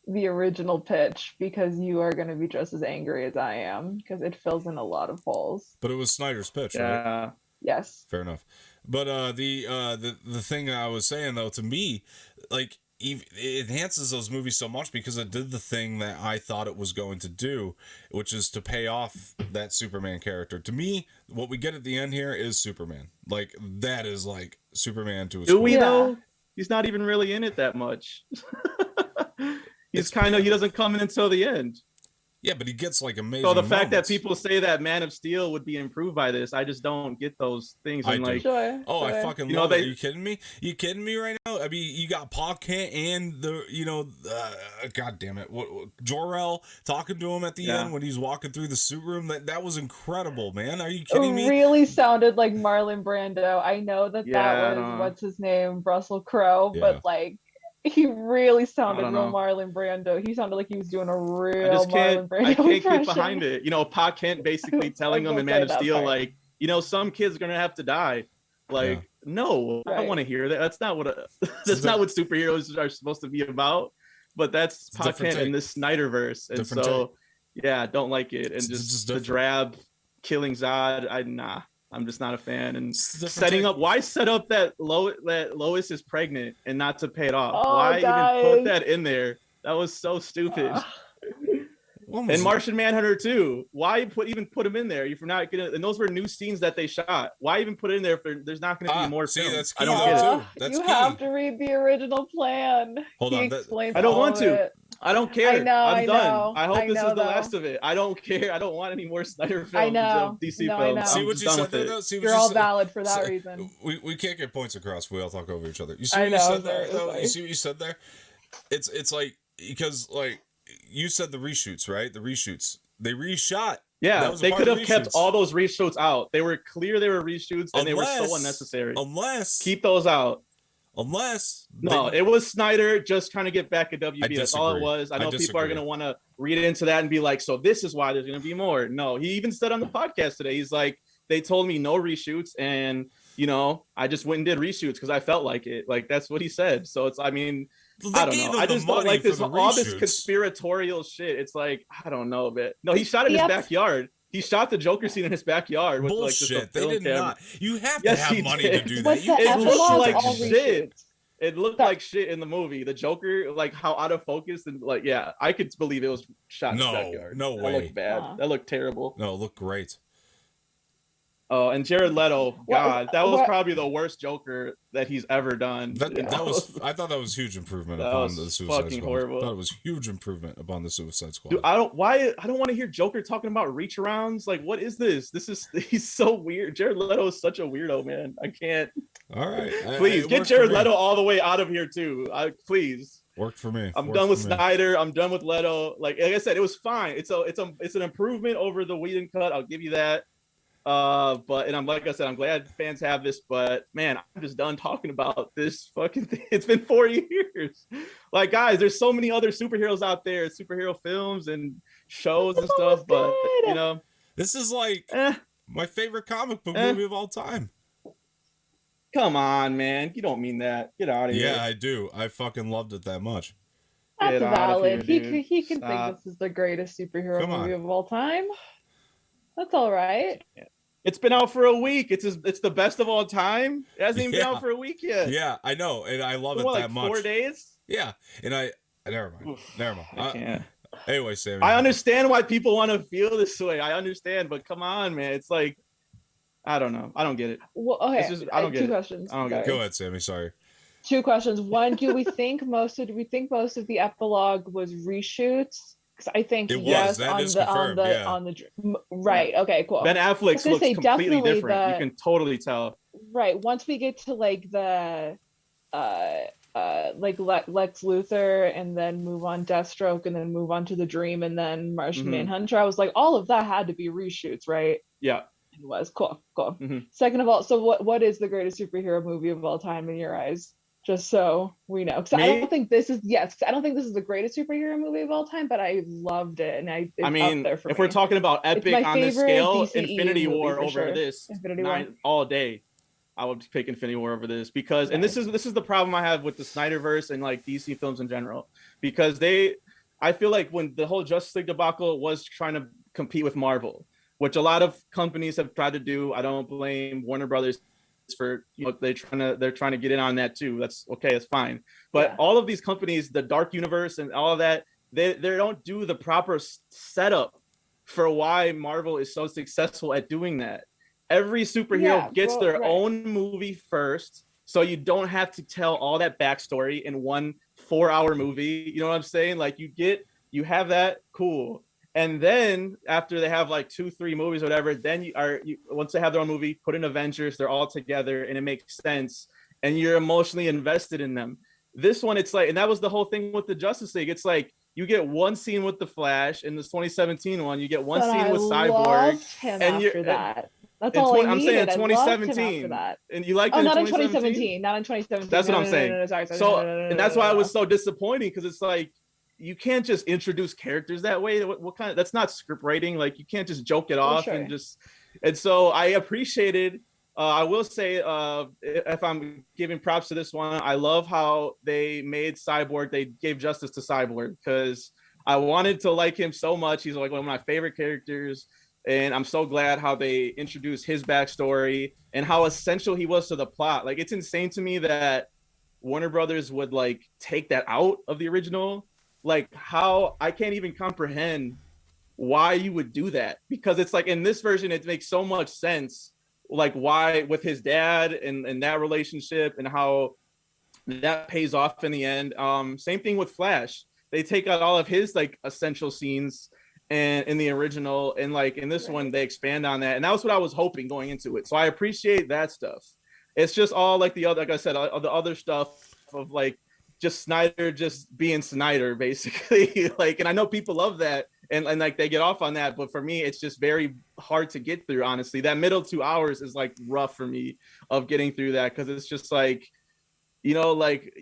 the original pitch, because you are going to be just as angry as I am, because it fills in a lot of holes. But it was Snyder's pitch, right? Yes. Fair enough. But the thing I was saying though, to me, like, it enhances those movies so much because it did the thing that I thought it was going to do, which is to pay off that Superman character. To me, what we get at the end here is Superman. Like, that is like Superman to his core. Do we though? He's not even really in it that much. He doesn't come in until the end. Yeah, but he gets like amazing. So the fact that people say that Man of Steel would be improved by this, I just don't get those things. I fucking love it. Are you kidding me? You kidding me right now? I mean, you got Pa Kent and God damn it, Jor-El talking to him at the end when he's walking through the suit room. That was incredible, man. Are you kidding me? It really sounded like Marlon Brando. I know that was what's his name, Russell Crowe, but like, he really sounded real Marlon Brando. He sounded like he was doing a real Marlon Brando I can't impression. Get behind it. You know, Pa Kent basically telling him in Man of Steel, like, you know, some kids are gonna have to die. Like, no, I don't want to hear that. That's not what not what superheroes are supposed to be about. But that's Pa Kent in this Snyderverse, and don't like it. And just the drab killing Zod. I'm just not a fan. And why set up that Lois is pregnant and not to pay it off? Why even put that in there? That was so stupid. And Martian Manhunter too. Why even put him in there if you're not gonna? And those were new scenes that they shot. Why even put it in there if there's not going to be more film? That's key. I don't get it. That's you have to read the original plan. Hold on. Explains I don't want to. I don't care. I'm done. I hope this is the last of it. I don't care. I don't want any more Snyder films of DC films. See what you said there, though? You're all valid for that reason. We can't get points across if we all talk over each other. You see what you said there, though? You see what you said there? It's like, because like you said the reshoots, right? The reshoots. They reshot. Yeah, they could have kept all those reshoots out. They were clear they were reshoots, and they were so unnecessary. Keep those out. It was Snyder just trying to get back a WB. That's all it was. I know people are going to want to read into that and be like, so this is why there's going to be more. No, he even said on the podcast today, he's like, they told me no reshoots, and you know, I just went and did reshoots because I felt like it. Like, that's what he said. So it's, I mean, I don't know. I just don't like this all this conspiratorial shit. It's like, I don't know, but no, he shot in his backyard. He shot the Joker scene in his backyard. With bullshit. Like just a they did camera. Not. You have to have money to do that. It looked like shit. It looked like shit in the movie. The Joker, like how out of focus, and like, yeah, I could believe it was shot in his backyard. No way. That looked bad. That looked terrible. No, it looked great. Oh, and Jared Leto, God, that was probably the worst Joker that he's ever done. I thought that was huge improvement upon the Suicide Squad. Horrible. I thought it was huge improvement upon the Suicide Squad. Dude, I don't want to hear Joker talking about reach arounds. Like, what is this? He's so weird. Jared Leto is such a weirdo, man. I can't. All right. Please get Jared Leto all the way out of here too. Please. Worked for me. I'm done with Snyder. I'm done with Leto. Like I said, it was fine. It's an improvement over the Whedon cut. I'll give you that. But I'm like I said, I'm glad fans have this, but man, I'm just done talking about this fucking thing. It's been 4 years. Like, guys, there's so many other superheroes out there, superhero films and shows and stuff, but you know, this is like my favorite comic book movie of all time. Come on, man. You don't mean that. Get out of here. Yeah, I do. I fucking loved it that much. That's valid. Here, he can think this is the greatest superhero movie of all time. That's all right. It's been out for a week. It's the best of all time. It hasn't even been out for a week yet. Yeah, I know, and I love it that much. 4 days? Yeah, and never mind. I can't. Anyway, Samee. I understand why people want to feel this way. I understand, but come on, man. It's like, I don't know. I don't get it. Well, okay. I don't get two questions. I don't get it. Go ahead, Samee. Sorry. 2 questions. One, do we think most of the epilogue was reshoots? Because I think it was. That is confirmed. Right. Okay. Cool. Ben Affleck's looks completely different. You can totally tell. Right. Once we get to like the like Lex Luthor, and then move on Deathstroke, and then move on to the Dream, and then Martian Manhunter, I was like, all of that had to be reshoots, right? Yeah. It was cool. Second of all, so what is the greatest superhero movie of all time in your eyes? Just so we know, because I don't think this is the greatest superhero movie of all time, but I loved it, and it's up there for me. We're talking about epic on this scale, Infinity War over this all day. I would pick Infinity War over this because, and this is the problem I have with the Snyderverse and like DC films in general, because I feel like when the whole Justice League debacle was trying to compete with Marvel, which a lot of companies have tried to do. I don't blame Warner Brothers for, they're trying to get in on that too. That's okay, it's fine. But all of these companies, the Dark Universe and all of that, they don't do the proper setup for why Marvel is so successful at doing that. Every superhero gets their own movie first, so you don't have to tell all that backstory in one 4-hour movie. You know what I'm saying? Like you have that, cool. And then after they have like 2-3 movies or whatever, then once they have their own movie, put in Avengers, they're all together and it makes sense and you're emotionally invested in them. This one, it's like, and that was the whole thing with the Justice League. It's like you get one scene with the Flash in this 2017 one, you get one scene with Cyborg, and after that. That's all I needed. I'm saying 2017, and you liked it. Not in 2017. Not in 2017. That's what I'm saying. No, sorry. And that's why it was so disappointing, because it's like, you can't just introduce characters that way. What kind of, that's not script writing. Like, you can't just joke it off and so I appreciated, I will say, if I'm giving props to this one, I love how they made Cyborg, they gave justice to Cyborg, because I wanted to like him so much. He's like one of my favorite characters. And I'm so glad how they introduced his backstory and how essential he was to the plot. Like, it's insane to me that Warner Brothers would like take that out of the original. Like, how I can't even comprehend why you would do that, because it's like in this version it makes so much sense, like why with his dad and that relationship and how that pays off in the end. Same thing with Flash, they take out all of his like essential scenes and in the original, and like in this one they expand on that, and that was what I was hoping going into it. So I appreciate that stuff. It's just all like the other, like I said, the other stuff of like just Snyder just being Snyder, basically. Like, and I know people love that and like they get off on that, but for me it's just very hard to get through, honestly. That middle 2 hours is like rough for me of getting through that, because it's just like, like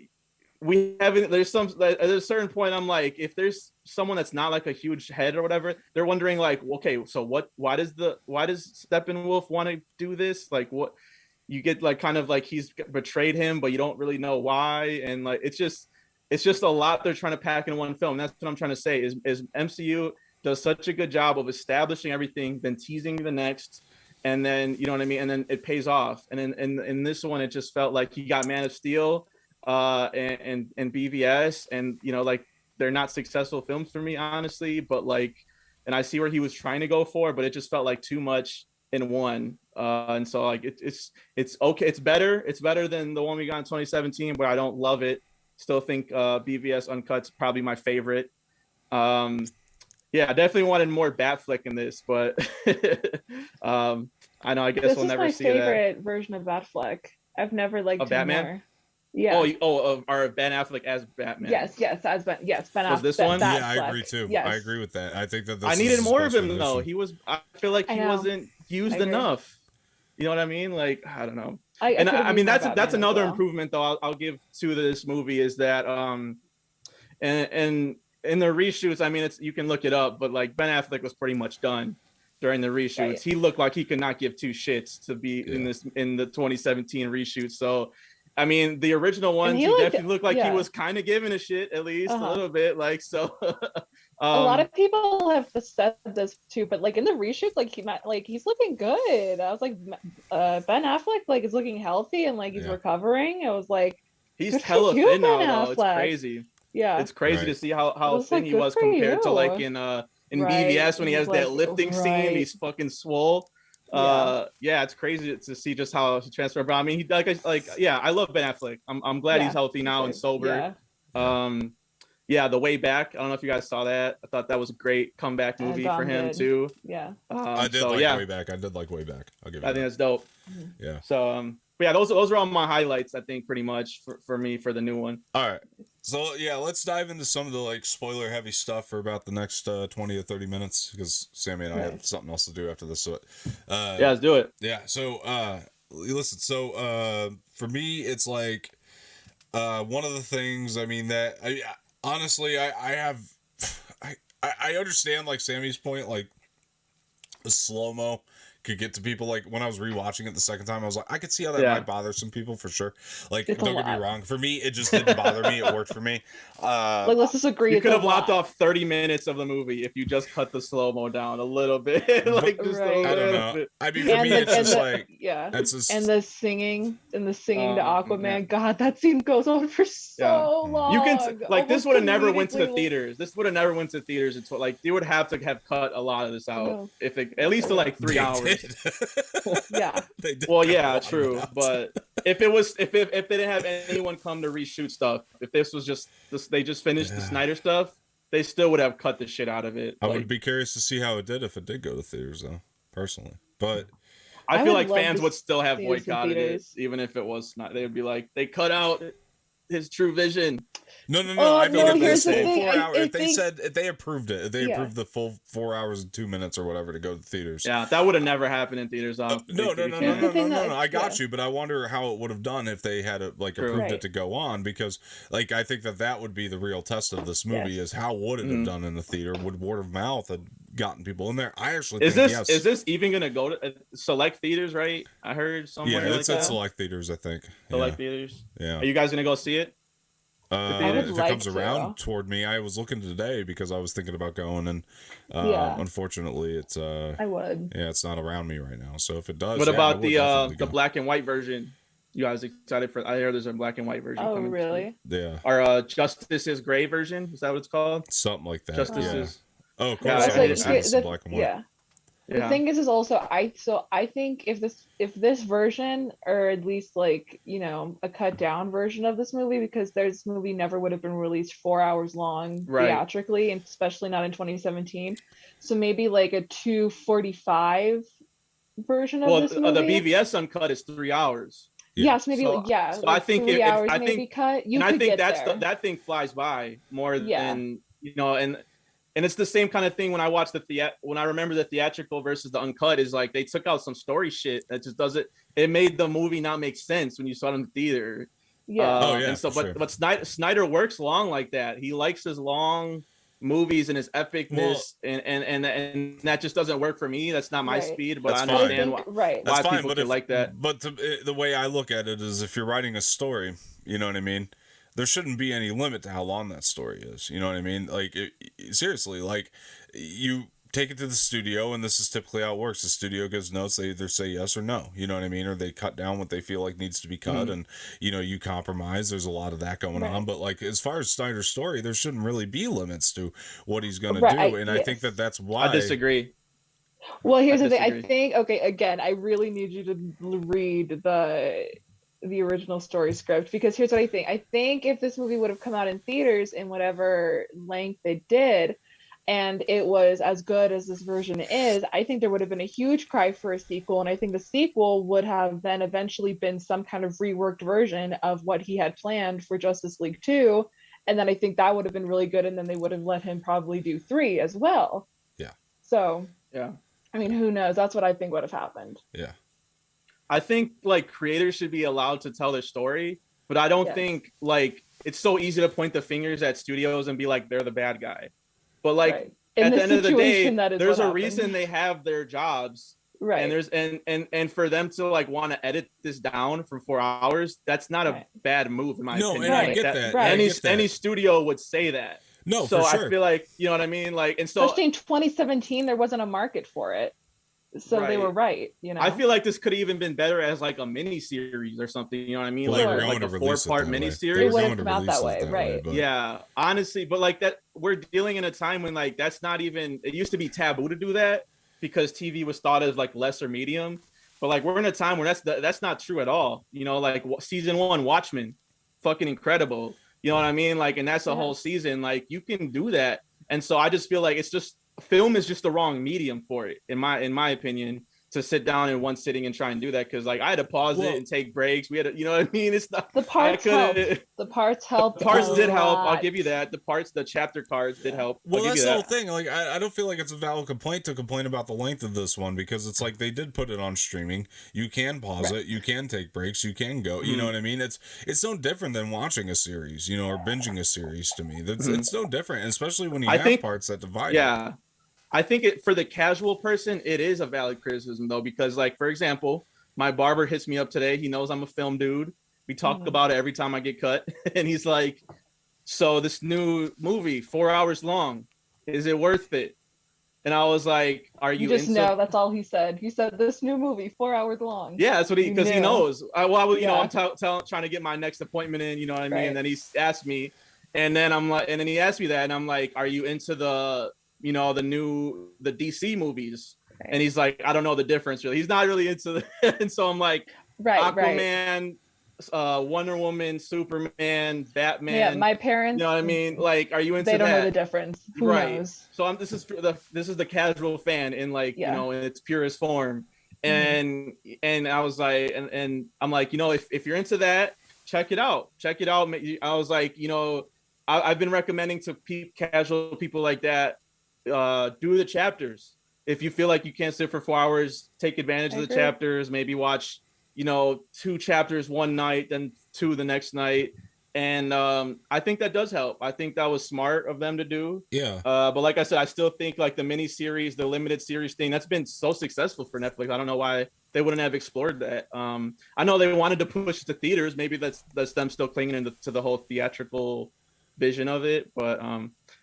there's a certain point I'm like, if there's someone that's not like a huge head or whatever, they're wondering like, okay, so why does Steppenwolf want to do this? Like, what you get, like kind of like he's betrayed him, but you don't really know why. And like, it's just a lot they're trying to pack in one film. That's what I'm trying to say is MCU does such a good job of establishing everything, then teasing the next, and then, you know what I mean? And then it pays off. And then in this one, it just felt like you got Man of Steel and BVS, and, like they're not successful films for me, honestly, but like, and I see where he was trying to go for, but it just felt like too much in one. And so like it's okay, it's better than the one we got in 2017, but I don't love it. Still think BVS Uncut's probably my favorite. I definitely wanted more Batfleck in this, but I know, I guess we'll never see that. This is my favorite version of Batfleck. I've never liked him Batman? more. Yeah. Or Ben Affleck as Batman. Yes, as Ben. Yes, Ben Affleck. Was this one? Yeah, I agree too. Yes. I agree with that. I think that this I needed is more of him rendition. though. I feel like he wasn't used enough. You know what I mean? Like, I don't know. I mean that's another improvement though I'll give to this movie is that and in the reshoots, I mean, you can look it up, but like Ben Affleck was pretty much done during the reshoots. Right. He looked like he could not give two shits to be in the 2017 reshoot. So, I mean, the original ones, he definitely looked like he was kind of giving a shit, at least a little bit. Like, so a lot of people have said this too, but like in the reshoot, he's looking good. I was like, Ben Affleck like is looking healthy and like he's recovering. It was like he's hella thin now, though. It's crazy. Yeah, it's crazy to see how thin he was compared to like in BVS when he has that lifting scene. He's fucking swole. Yeah, it's crazy to see just how he transferred. But I mean, I love Ben Affleck. I'm glad he's healthy now and sober. Yeah. The Way Back. I don't know if you guys saw that. I thought that was a great comeback movie for him too. Yeah. I did Way Back. I did like Way Back. I'll give it. I think that's dope. Yeah. So but yeah, those are all my highlights. I think pretty much for me for the new one. All right. So yeah, let's dive into some of the like spoiler heavy stuff for about the next 20 to 30 minutes because Sammy and I have something else to do after this. So let's do it. Yeah. So listen. So for me, it's like one of the things. I mean that honestly, I understand like Sammy's point, like the slow-mo could get to people. Like when I was rewatching it the second time, I was like, I could see how that might bother some people for sure. Like, don't get me wrong. For me, it just didn't bother me. It worked for me. Like, let's just agree. You could have lopped off 30 minutes of the movie if you just cut the slow-mo down a little bit. Like, just a little bit. I mean, for me, it's just like, and the singing to Aquaman. Yeah. God, that scene goes on for so long. You can like this would have never went to the theaters. This would have never went to theaters until like they would have to have cut a lot of this out if it, at least to like 3 hours. Yeah. Well, yeah, true. But if they didn't have anyone come to reshoot stuff, if this was just they just finished the Snyder stuff, they still would have cut the shit out of it. I would be curious to see how it did if it did go to theaters, though, personally. But I feel like fans would still have boycotted it, even if it was not. They would be like, they cut out his true vision. No. I mean, if they said 4 hours, if they approved it, if they approved the full 4 hours and 2 minutes or whatever to go to theaters. Yeah, that would have never happened in theaters. No. I got you, but I wonder how it would have done if they had approved it to go on, because like I think that would be the real test of this movie is how would it have done in the theater? Would word of mouth have gotten people in there? I actually think yes. Is this even gonna go to select theaters? Right, I heard somewhere. Yeah, it's at select theaters. I think select theaters. Yeah. Are you guys gonna go see it? If it comes around toward me, I was looking today because I was thinking about going, and unfortunately, it's I would. Yeah, it's not around me right now. So if it does, what about the black and white version? You guys excited for? I hear there's a black and white version. Oh, really? Yeah. Or Justice is Gray version? Is that what it's called? Something like that. Justice is. Oh, of course. Yeah, black and white. Yeah. The thing is also I think if this version, or at least like, you know, a cut down version of this movie, because this movie never would have been released 4 hours long theatrically, and especially not in 2017. So maybe like a 2:45 version of this movie. Well, the BVS uncut is 3 hours. Yeah. Yes, maybe so So I think I think cut. That thing flies by more than, you know, and it's the same kind of thing when I watch when I remember the theatrical versus the uncut is like they took out some story shit that just doesn't. It made the movie not make sense when you saw it in the theater. Yeah. And so, but Snyder works long like that. He likes his long movies and his epicness, and that just doesn't work for me. That's not my speed. But I understand why people could like that. But the way I look at it is, if you're writing a story, you know what I mean? There shouldn't be any limit to how long that story is. You know what I mean? Like, seriously, like, you take it to the studio, and this is typically how it works. The studio gives notes. They either say yes or no. You know what I mean? Or they cut down what they feel like needs to be cut, and, you know, you compromise. There's a lot of that going on. But, like, as far as Snyder's story, there shouldn't really be limits to what he's going to do. And I think that's why... I disagree. Well, here's the thing. I think, okay, again, I really need you to read the original story script, because here's what I think if this movie would have come out in theaters in whatever length it did, and it was as good as this version is, I think there would have been a huge cry for a sequel. And I think the sequel would have then eventually been some kind of reworked version of what he had planned for Justice League 2. And then I think that would have been really good. And then they would have let him probably do 3 as well. Yeah. So, yeah. I mean, who knows? That's what I think would have happened. Yeah. I think like creators should be allowed to tell their story, but I don't think like it's so easy to point the fingers at studios and be like, they're the bad guy. But like at the end of the day, there's a reason they have their jobs. Right. And there's and for them to like want to edit this down for 4 hours, that's not a bad move in my opinion. No, and I get that. Any studio would say that. No, so for sure. I feel like, you know what I mean? Like, and so especially in 2017, there wasn't a market for it. So they were right, you know. I feel like this could have even been better as like a mini series or something, you know what I mean? Well, like a 4-part mini series. It would have come out that way, right? But... Yeah, honestly, but like that, we're dealing in a time when like that's not even. It used to be taboo to do that because TV was thought as like lesser medium, but like we're in a time where that's not true at all. You know, like season 1, Watchmen, fucking incredible. You know what I mean? Like, and that's a whole season. Like, you can do that, and so I just feel like it's just. Film is just the wrong medium for it, in my opinion, to sit down in one sitting and try and do that. Because like I had to pause it and take breaks. We had to, you know what I mean? It's not the parts helped. The parts helped. The parts did help. I'll give you that. The chapter cards did help. Well, that's the whole thing. Like I don't feel like it's a valid complaint to complain about the length of this one, because it's like they did put it on streaming. You can pause it. You can take breaks. You can go. You know what I mean? It's no different than watching a series, you know, or binging a series. To me, it's no different, especially when you have parts that divide. Yeah. I think for the casual person, it is a valid criticism though, because like, for example, my barber hits me up today. He knows I'm a film dude. We talk about it every time I get cut. And he's like, so this new movie, 4 hours long, is it worth it? And I was like, are you just know that's all he said. He said this new movie, 4 hours long. Yeah, that's what because he knows. You know, I'm trying to get my next appointment in, you know what I mean? Right. And then he asked me, and then I'm like, and then he asked me that, and I'm like, are you into the DC movies? Right. And he's like, I don't know the difference really. He's not really into and so I'm like, Aquaman, Wonder Woman, Superman, Batman. Yeah, my parents. You know what I mean? Like, are you into that? They don't know the difference. Who knows? So this is the casual fan in like, you know, in its purest form. And I was like, and I'm like, you know, if you're into that, check it out. I was like, you know, I've been recommending to casual people like that, do the chapters. If you feel like you can't sit for 4 hours, take advantage of the chapters. Maybe watch, you know, 2 chapters one night, then 2 the next night. And I think that does help. I think that was smart of them to do. Yeah. But like I said, I still think like the mini series, the limited series thing, that's been so successful for Netflix. I don't know why they wouldn't have explored that. I know they wanted to push it to theaters. Maybe that's them still clinging to the whole theatrical vision of it. But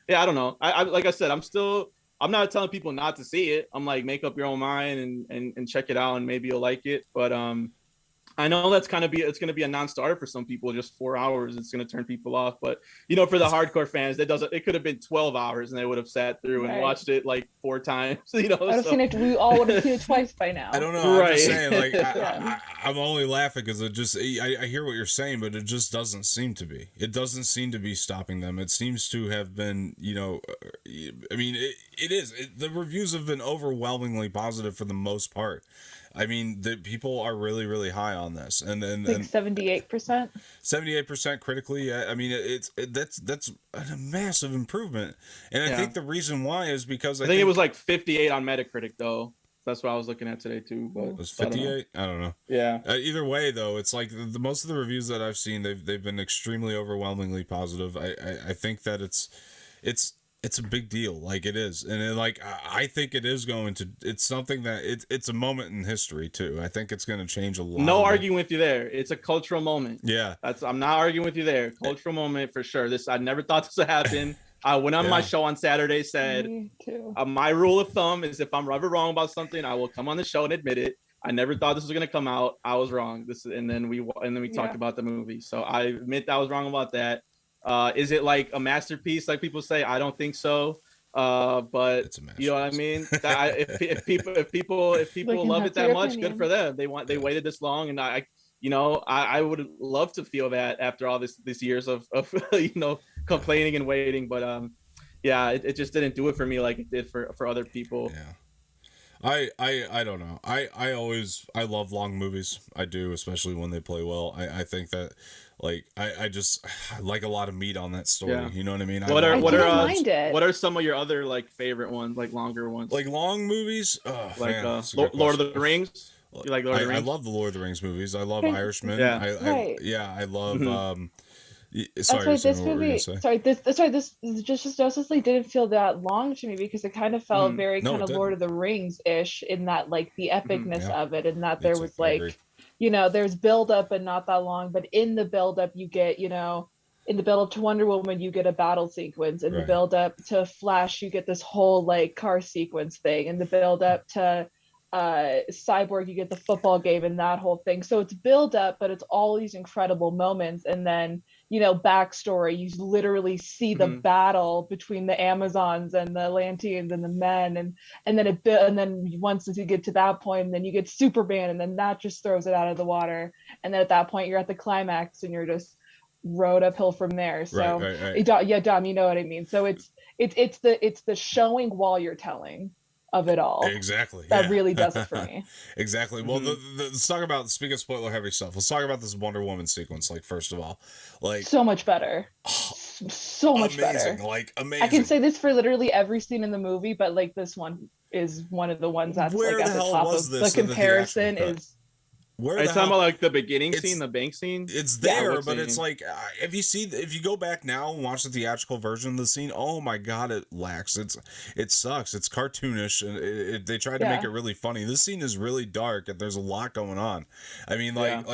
yeah, I don't know. I like I said, I'm not telling people not to see it. I'm like, make up your own mind and check it out, and maybe you'll like it. But I know it's going to be a non-starter for some people. Just 4 hours, it's going to turn people off. But you know, for the hardcore fans, it could have been 12 hours, and they would have sat through and watched it like 4 times. You know, we all would have seen it twice by now. I don't know. I'm just saying, like, I'm only laughing because I hear what you're saying, but it just doesn't seem to be. It doesn't seem to be stopping them. It seems to have been, you know, I mean, it is. The reviews have been overwhelmingly positive for the most part. I mean, the people are really, really high on this, and 78%. 78% critically. I mean, that's a massive improvement, and I think the reason why is because I think it was like 58 on Metacritic though. That's what I was looking at today too. But it was 58. I don't know. Yeah. Either way, though, it's like the most of the reviews that I've seen, they've been extremely overwhelmingly positive. I think that it's a big deal, like it is, and I think it is going to. It's something that it's a moment in history too. I think it's going to change a lot. No arguing with you there. It's a cultural moment. Yeah, I'm not arguing with you there. Cultural moment for sure. I never thought this would happen. I went on my show on Saturday. Said my rule of thumb is if I'm ever wrong about something, I will come on the show and admit it. I never thought this was going to come out. I was wrong. And then we talked about the movie. So I admit I was wrong about that. Is it like a masterpiece like people say? I don't think so. But you know what I mean? If people love it that much, good for them. They waited this long, and I would love to feel that after all these years of you know, complaining and waiting. But yeah, it just didn't do it for me like it did for other people. Yeah. I don't know. I love long movies. I do, especially when they play well. I think that like I just I like a lot of meat on that story. Yeah. You know what I mean? What are some of your other like favorite ones, like longer ones? Like long movies? Oh, like man, Lord of the Rings? You like Lord of the Rings? I love the Lord of the Rings movies. I love Irishman. Yeah. I love That's why this movie. This Justice League didn't feel that long to me because it kind of felt very kind of Lord of the Rings ish in that like the epicness of it, and that there was like, you know, there's build up and not that long, but in the build up you get, you know, in the build up to Wonder Woman you get a battle sequence, in the build up to Flash you get this whole like car sequence thing, in the build up to Cyborg you get the football game and that whole thing. So it's build up, but it's all these incredible moments, and then, you know, backstory, you literally see the battle between the Amazons and the Atlanteans and the men, and then once you get to that point, then you get Superman, and then that just throws it out of the water, and then at that point you're at the climax and you're just rode uphill from there. So yeah, Dom, you know what I mean. So it's the showing while you're telling of it all. Exactly. That really does it for me. Exactly. Well, let's talk about, speaking of spoiler heavy stuff, let's talk about this Wonder Woman sequence. Like, first of all, like so much better. So much better. Like amazing. I can say this for literally every scene in the movie, but like this one is one of the ones that's like at the top of the comparison is. Are you talking about like the beginning scene, the bank scene? It's there, but it's like if you go back now and watch the theatrical version of the scene, oh my god, it lacks. It sucks. It's cartoonish, and they tried to make it really funny. This scene is really dark, and there's a lot going on. I mean, when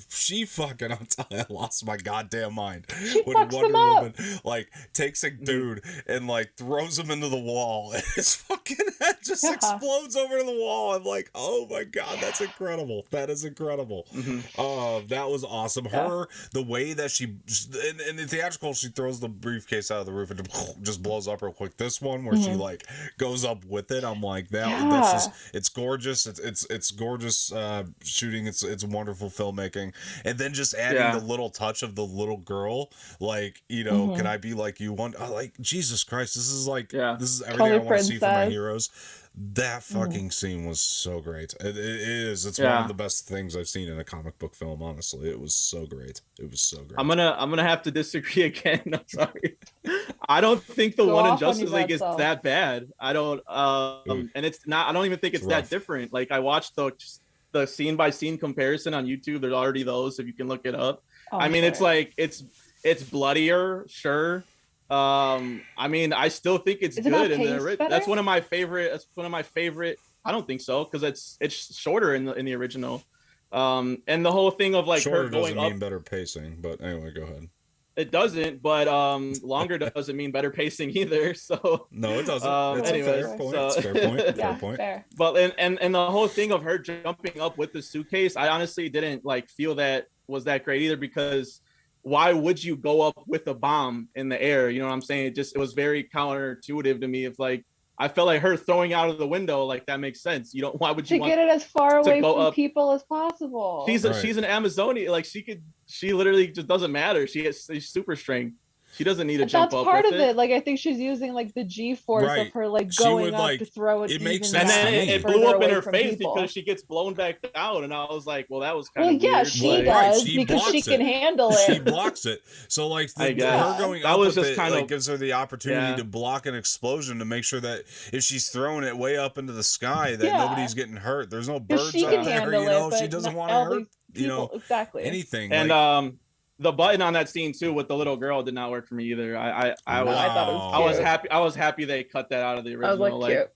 she fucking, I lost my goddamn mind. When Wonder Woman like takes a dude and like throws him into the wall, and his fucking head just explodes over the wall. I'm like, oh my god, that's incredible. That is incredible. That was awesome. Her, the way that she in the theatrical, she throws the briefcase out of the roof and just blows up real quick. This one where she like goes up with it, I'm like, that's just, it's gorgeous. It's gorgeous shooting. It's wonderful filmmaking, and then just adding the little touch of the little girl, like, you know, can I be like you? Like, Jesus Christ, this is everything I want to see from my heroes. That fucking scene was so great. It is. It's one of the best things I've seen in a comic book film. Honestly, it was so great. It was so great. I'm gonna have to disagree again. I'm sorry. I don't think the one in Justice League is that bad. I don't. And it's not. I don't even think it's that different. Like, I watched the scene by scene comparison on YouTube. There's already those, if you can look it up. I mean, it's like it's bloodier, sure. I mean, I still think it's good, and that's one of my favorite. That's one of my favorite. I don't think so, because it's shorter in the original. And the whole thing of like shorter her going doesn't mean up, better pacing, but anyway, go ahead. It doesn't, but longer doesn't mean better pacing either. So no, it doesn't. It's anyways, a fair point. It's a fair point. Fair point. Fair. But and the whole thing of her jumping up with the suitcase, I honestly didn't like feel that was that great either, because why would you go up with a bomb in the air? You know what I'm saying? It was very counterintuitive to me. If like, I felt like her throwing out of the window, like, that makes sense. You don't. Why would you want get it as far away from up? People as possible? She's an Amazonian. Like, she literally just doesn't matter. She's super strength. She doesn't need to jump up. That's part of it. Like, I think she's using like the G-force of her like going up to throw it. It makes sense. And then it blew up in her face because she gets blown back down. And I was like, well, that was kind of weird. She does, because she can handle it. She blocks it. So like her going up with it like gives her the opportunity to block an explosion, to make sure that if she's throwing it way up into the sky, that nobody's getting hurt. There's no birds out there. You know, she doesn't want to hurt. You know, anything. And the button on that scene too with the little girl did not work for me either. I thought it was cute. I was happy they cut that out of the original. Like,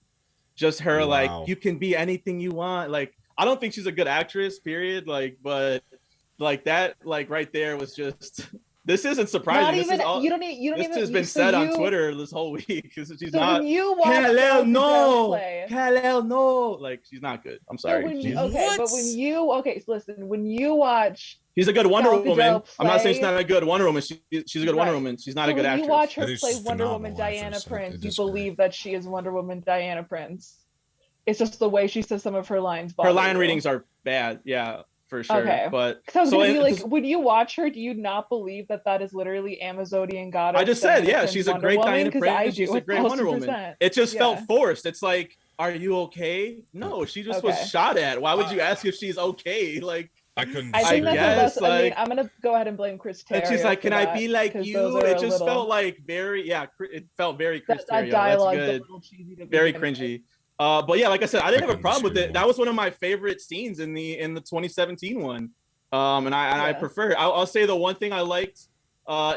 just her like, you can be anything you want. Like, I don't think she's a good actress, period. Like, but like that, like right there was just. This isn't surprising. Not even, this has been said on Twitter this whole week. She's not. When you watch Kal-El, no. Like, she's not good. I'm sorry. Listen. When you watch, she's a good Wonder Woman. I'm not saying she's not a good Wonder Woman. She's a good Wonder Woman. She's not a good actress. When you watch her play Wonder Woman Diana Prince, you believe that she is Wonder Woman Diana Prince. It's just the way she says some of her lines. Her line readings are bad. Yeah. for sure. Okay. But I was gonna be like, when you watch her, do you not believe that is literally Amazonian goddess? I just said, yeah, she's a great Diana Prince. She's a great Wonder Woman. It just felt forced. It's like, are you okay? No, she just was shot at. Why would you ask if she's okay? Like, I couldn't. I think that's the best. I mean, I'm gonna go ahead and blame Chris Terrio. And she's like, "Can I be like you?" It just felt like very, it felt very Chris Terrio. That's good. Very cringy. But yeah, like I said, I didn't have a problem with it. That was one of my favorite scenes in the 2017 one. And I prefer. I'll say the one thing I liked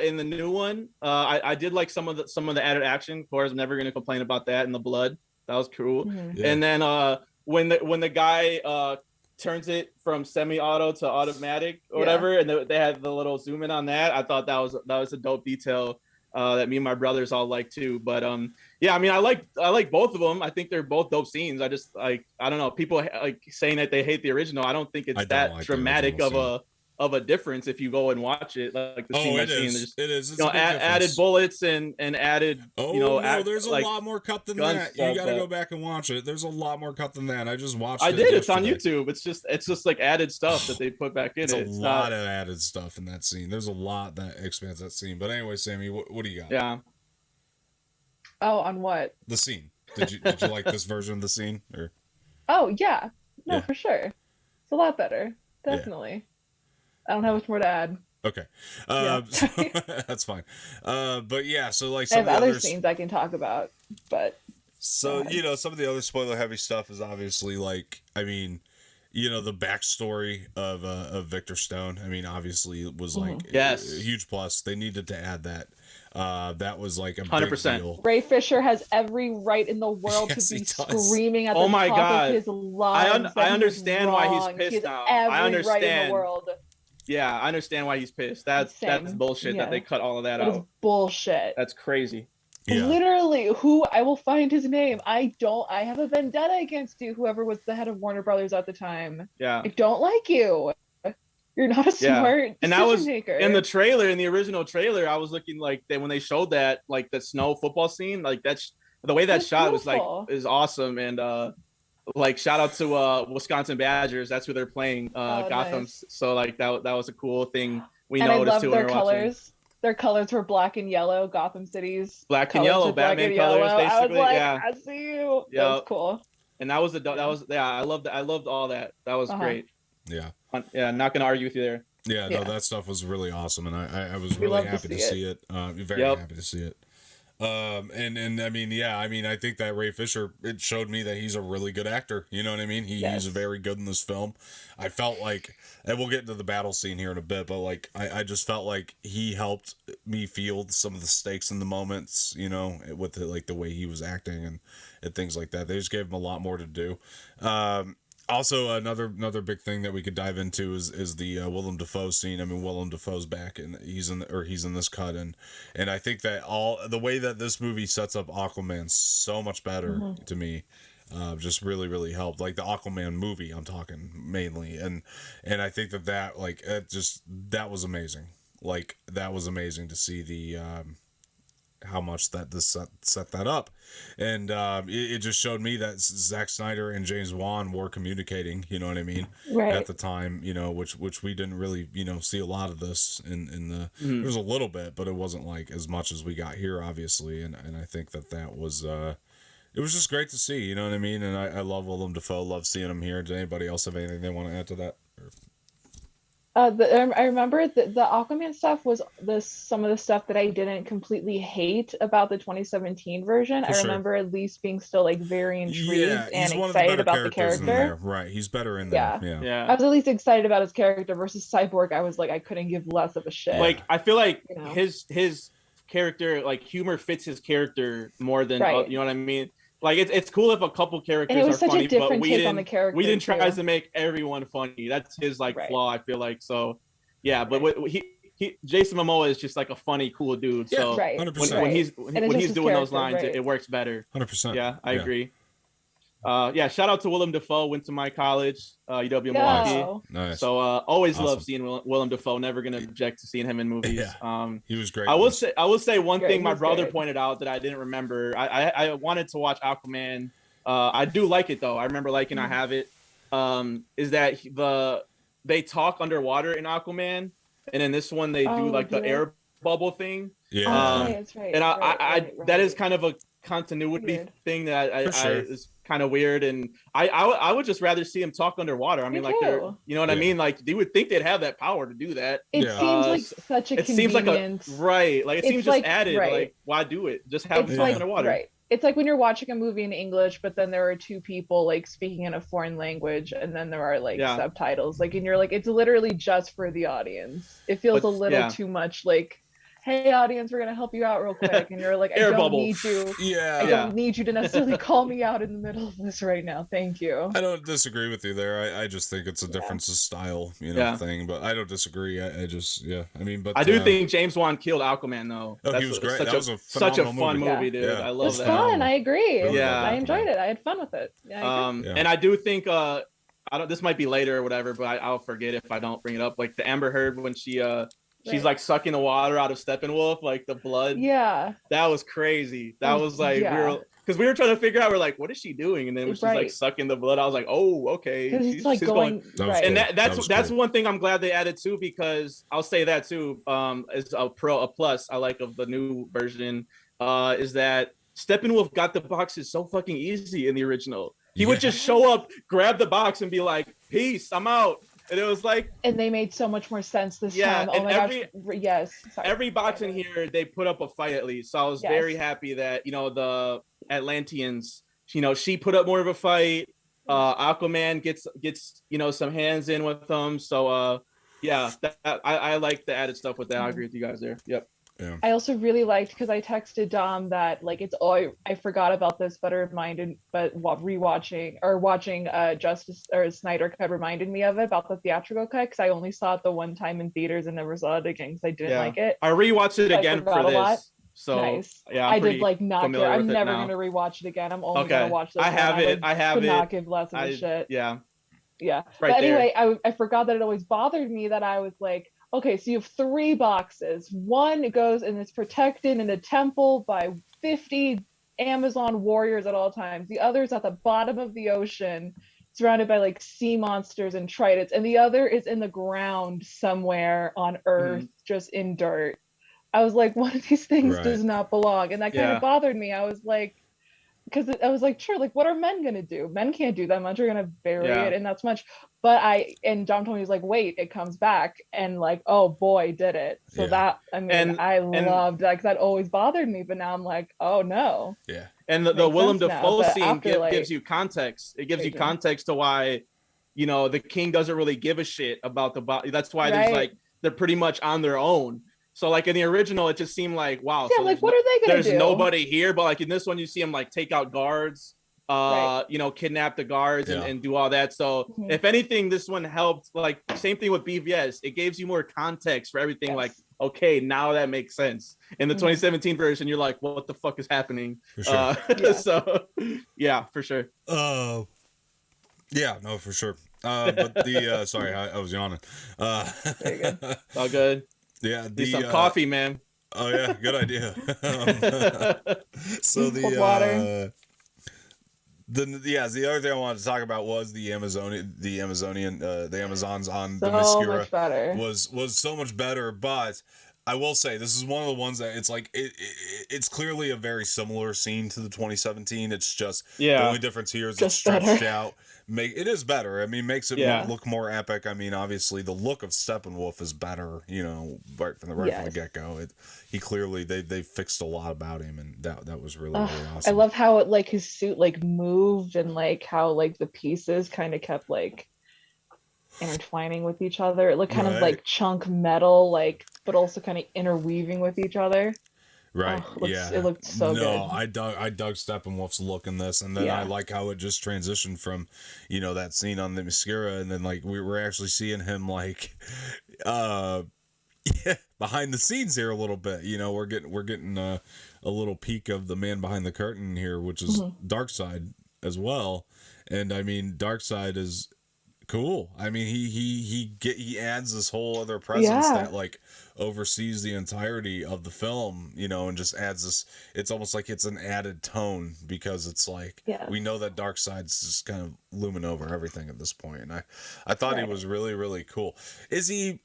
in the new one, I did like some of the added action. Of course, I'm never gonna complain about that. And the blood, that was cool. Mm-hmm. Yeah. And then when the guy turns it from semi-auto to automatic or whatever, and they had the little zoom in on that. I thought that was a dope detail that me and my brothers all like too. But yeah, I mean, I like both of them. I think they're both dope scenes. I just like, I don't know, people like saying that they hate the original. I don't think it's that dramatic of a difference if you go and watch it. Like the scene I've seen, it is. It's added bullets and added. There's a lot more cut than that. You got to go back and watch it. There's a lot more cut than that. I just watched it. I did. It's on YouTube. It's just like added stuff that they put back in. It's a lot of added stuff in that scene. There's a lot that expands that scene. But anyway, Samee, what do you got? Yeah. Oh, on what? The scene. Did you like this version of the scene? Or? Oh yeah, no, for sure. It's a lot better, definitely. Yeah. I don't have much more to add. Okay. So, that's fine. But yeah, so like some I have other scenes I can talk about, but so some of the other spoiler heavy stuff is obviously like, I mean, the backstory of Victor Stone. I mean, obviously it was like a huge plus. They needed to add that. That was like a 100%. Big deal. Ray Fisher has every right in the world to be screaming at the top of his lungs. I understand why he's pissed now. I understand. Right in the world. Yeah, I understand why he's pissed. That's bullshit that they cut all of that out. It's bullshit. That's crazy. Yeah. Literally, I will find his name. I have a vendetta against you, whoever was the head of Warner Brothers at the time. Yeah. I don't like you. You're not a smart and that was maker. In the original trailer, I was looking like when they showed that, like the snow football scene, like that's the way that shot beautiful. Was like is awesome. And like shout out to Wisconsin Badgers. That's who they're playing, Gotham. Nice. So like that was a cool thing we noticed too. Their colors. Watching. Their colors were black and yellow. Gotham City's black and yellow, Batman colors. Basically, I was like, I see you. That was cool. And that was I loved all that. That was great. Yeah. Yeah, I'm not gonna argue with you there. Yeah, no, that stuff was really awesome, and I was really happy to see it. Very happy to see it. And I mean, I think that Ray Fisher, it showed me that he's a really good actor. You know what I mean? He's very good in this film. I felt like, and we'll get into the battle scene here in a bit, but like, I just felt like he helped me feel some of the stakes in the moments, with the way he was acting and things like that. They just gave him a lot more to do. Also, another big thing that we could dive into is the Willem Dafoe scene. I mean, Willem Dafoe's back, and he's in this cut, and I think that the way that this movie sets up Aquaman so much better to me, just really really helped. Like the Aquaman movie, I'm talking mainly, and I think that was amazing. Like that was amazing to see the. How much that this set that up, and it just showed me that Zack Snyder and James Wan were communicating, you know what I mean, at the time, which we didn't really see a lot of this in the there was a little bit, but it wasn't like as much as we got here, obviously, and I think that was it was just great to see, you know what I mean, and I love Willem Dafoe, love seeing him here. Did anybody else have anything they want to add to that? I remember the Aquaman stuff was some of the stuff that I didn't completely hate about the 2017 version. I remember at least being still like very intrigued and excited about the character. Right, he's better in there. Yeah. I was at least excited about his character versus Cyborg. I was like, I couldn't give less of a shit. Like I feel like his character, like humor fits his character more than you know what I mean. Like it's cool if a couple characters are funny, but we didn't try to make everyone funny. That's his flaw, I feel like. So yeah, but Jason Momoa is just like a funny, cool dude. So 100%. when he's doing those lines, it works better. 100%. Yeah, I agree. Shout out to Willem Dafoe. Went to my college, UW-Milwaukee. Nice. So always love seeing Willem Dafoe. Never gonna object to seeing him in movies. He was great. I will say one thing my brother pointed out that I didn't remember. I wanted to watch Aquaman. I do like it though. I remember liking. I have it. Is that they talk underwater in Aquaman, and in this one they do like the air bubble thing. Yeah, that's right. And right. That is kind of a continuity thing that I sure. is kind of weird, and I would just rather see him talk underwater. I mean, like they're, you know what I mean? Like you would think they'd have that power to do that. It seems like such a convenience. Seems like like it seems just added. Like why do it? Just have him talk underwater. Right. It's like when you're watching a movie in English, but then there are two people like speaking in a foreign language, and then there are like subtitles. Like, and you're like, it's literally just for the audience. It feels a little too much like, hey audience, we're gonna help you out real quick, and you're like, I don't need you. I don't need you to necessarily call me out in the middle of this right now. Thank you. I don't disagree with you there. I just think it's a difference of style, thing. But I don't disagree. I just I mean, but I do think James Wan killed Aquaman though. Oh, he was great. That was such a fun movie, dude. I love it was that. Fun. I agree. Yeah, I enjoyed it. I had fun with it. And I do think this might be later or whatever, but I'll forget if I don't bring it up. Like the Amber Heard when she's like sucking the water out of Steppenwolf, like the blood. Yeah. That was crazy. That was like, we were trying to figure out, we're like, what is she doing? And then when she's like sucking the blood, I was like, oh, okay. She's like going right. And that's one thing I'm glad they added too, because I'll say that too, as a plus I like of the new version, is that Steppenwolf got the boxes so fucking easy in the original. He would just show up, grab the box and be like, peace, I'm out. And it was like, and they made so much more sense this time. Oh my gosh! Yes. Sorry. Every box in here, they put up a fight at least. So I was very happy that the Atlanteans, she put up more of a fight. Aquaman gets some hands in with them. So I like the added stuff with that. I agree with you guys there. Yep. Yeah. I also really liked, because I texted Dom that like I forgot about this, but watching Justice or Snyder cut reminded me of it, about the theatrical cut, because I only saw it the one time in theaters and never saw it again because I didn't like it. I rewatched it again for this. So nice. Yeah, I did like not care. I'm never gonna rewatch it again. I'm only gonna watch this. I have it. Not give less of a shit. Yeah. Right. But anyway, I forgot that it always bothered me that I was like, okay, so you have 3 boxes. One goes and is protected in a temple by 50 Amazon warriors at all times. The other is at the bottom of the ocean, surrounded by like sea monsters and tridents. And the other is in the ground somewhere on Earth, just in dirt. I was like, one of these things does not belong. And that kind of bothered me. I was like, because I was like, sure, like, what are men gonna do? Men can't do that much. You're gonna bury it, and that's much. But John told me, was like, wait, it comes back, and like, oh boy, did it. So that, I mean, I loved that, because that always bothered me. But now I'm like, oh no. Yeah. And the Willem Dafoe scene gives you context. It gives you context to why, the king doesn't really give a shit about the body. That's why there's like, they're pretty much on their own. So like in the original, it just seemed like, wow. Yeah, so like what are they gonna do? There's nobody here, but like in this one, you see them like take out guards, kidnap the guards and do all that. So if anything, this one helped. Like same thing with BVS. It gives you more context for everything. Like, okay, now that makes sense. In the 2017 version, you're like, what the fuck is happening? For sure. So yeah, for sure. Yeah, no, for sure. But the sorry, I was yawning. Very good. All good. Yeah, need some coffee, man. Oh yeah, good idea. So the other thing I wanted to talk about was the Amazons on the Mascara was so much better. But I will say this is one of the ones that it's like it's clearly a very similar scene to the 2017. It's just the only difference here is it's stretched out. It is better. I mean, makes it look more epic. I mean, obviously the look of Steppenwolf is better. Right from the get go. He clearly they fixed a lot about him, and that was really awesome. I love how it like his suit like moved, and like how like the pieces kind of kept like intertwining with each other. It looked kind of like chunk metal, like, but also kind of interweaving with each other. Right. It looked so good. No, I dug Steppenwolf's look in this, and then I like how it just transitioned from, that scene on the Mascara, and then like we were actually seeing him like, behind the scenes here a little bit. We're getting a little peek of the man behind the curtain here, which is Darkseid as well, and I mean Darkseid is Cool. I mean, he adds this whole other presence that like oversees the entirety of the film, you know, and just adds this. It's almost like it's an added tone because it's like we know that Darkseid's just kind of looming over everything at this point, and I thought he was really, really cool. Is he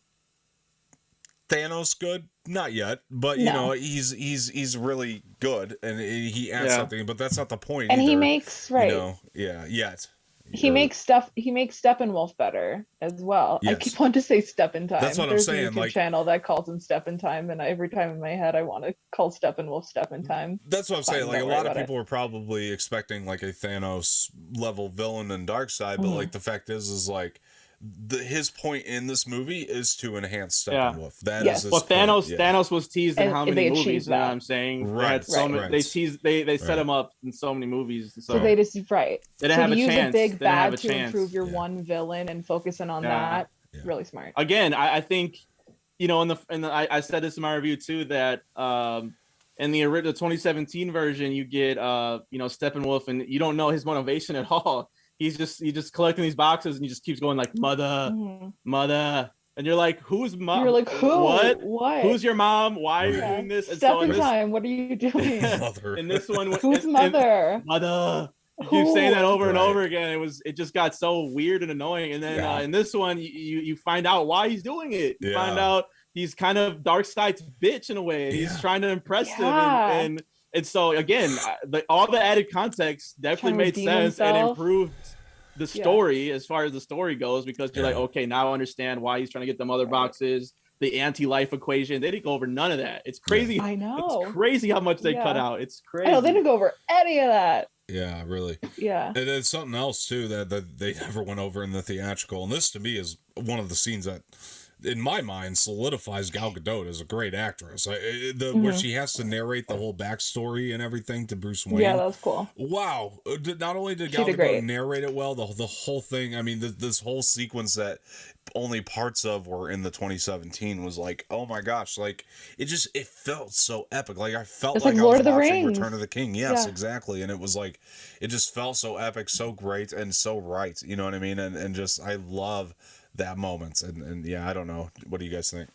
Thanos good? Not yet, but you know, he's really good, and he adds something, but that's not the point. And either, he makes you know, yet. He makes Steppenwolf better as well. Yes. I keep wanting to say Step in Time. That's what There's I'm saying. A YouTube channel that calls him Step in Time, and every time in my head I want to call Steppenwolf Step in Time. That's what I'm saying. Like a lot of people were probably expecting like a Thanos level villain in Darkseid, but like the fact is like his point in this movie is to enhance Steppenwolf. That is his point. Thanos was teased in how many movies? You know what I'm saying? Right. They teased. They set him up in so many movies. So they just They didn't have a use chance. a big bad to improve your one villain and focusing on that. Really smart. Again, I think, you know, I said this in my review too, that in the original 2017 version, you get you know, Steppenwolf, and you don't know his motivation at all. He's just collecting these boxes, and he just keeps going like mother, and you're like, who's mom? You're like, who? What? Who's your mom? Why are you doing this? And Step in Time. What are you doing? Mother. In this one, who's mother? Mother. You keep saying that over and over again. It just got so weird and annoying. And then in this one, you find out why he's doing it. You find out he's kind of Darkseid's bitch in a way. He's trying to impress him and so again, all the added context definitely made sense and improved the story as far as the story goes, because you're like, okay, now I understand why he's trying to get them other boxes, the anti-life equation. They didn't go over none of that. It's crazy. I know. It's crazy how much they cut out. It's crazy. I know, they didn't go over any of that. Yeah, really. Yeah. And then something else too that they never went over in the theatrical, and this to me is one of the scenes that, in my mind, solidifies Gal Gadot as a great actress. Where she has to narrate the whole backstory and everything to Bruce Wayne. Yeah, that was cool. Wow. Not only did Gal Gadot narrate it well, the whole thing, I mean, this whole sequence that only parts of were in the 2017 was like, oh my gosh, like, it felt so epic. Like, I felt like I was watching Return of the King. Yes, exactly. And it was like, it just felt so epic, so great, and so right. You know what I mean? And just, I love that moment, and yeah, I don't know, what do you guys think?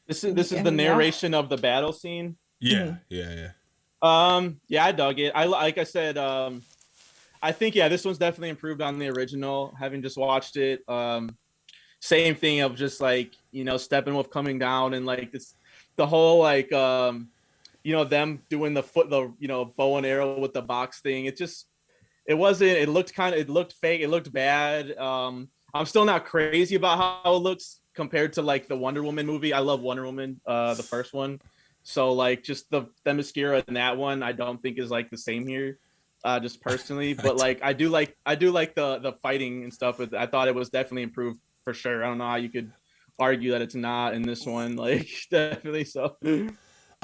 This is the narration of the battle scene. Yeah. I dug it. Like I said, I think this one's definitely improved on the original, having just watched it. Same thing of just like, you know, Steppenwolf coming down and like this, the whole like you know, them doing the you know, bow and arrow with the box thing. It looked fake. It looked bad. I'm still not crazy about how it looks compared to like the Wonder Woman movie. I love Wonder Woman, the first one. So like just the Themyscira in that one, I don't think is like the same here, just personally. But like I do like the fighting and stuff with it. I thought it was definitely improved for sure. I don't know how you could argue that it's not in this one. Like definitely so.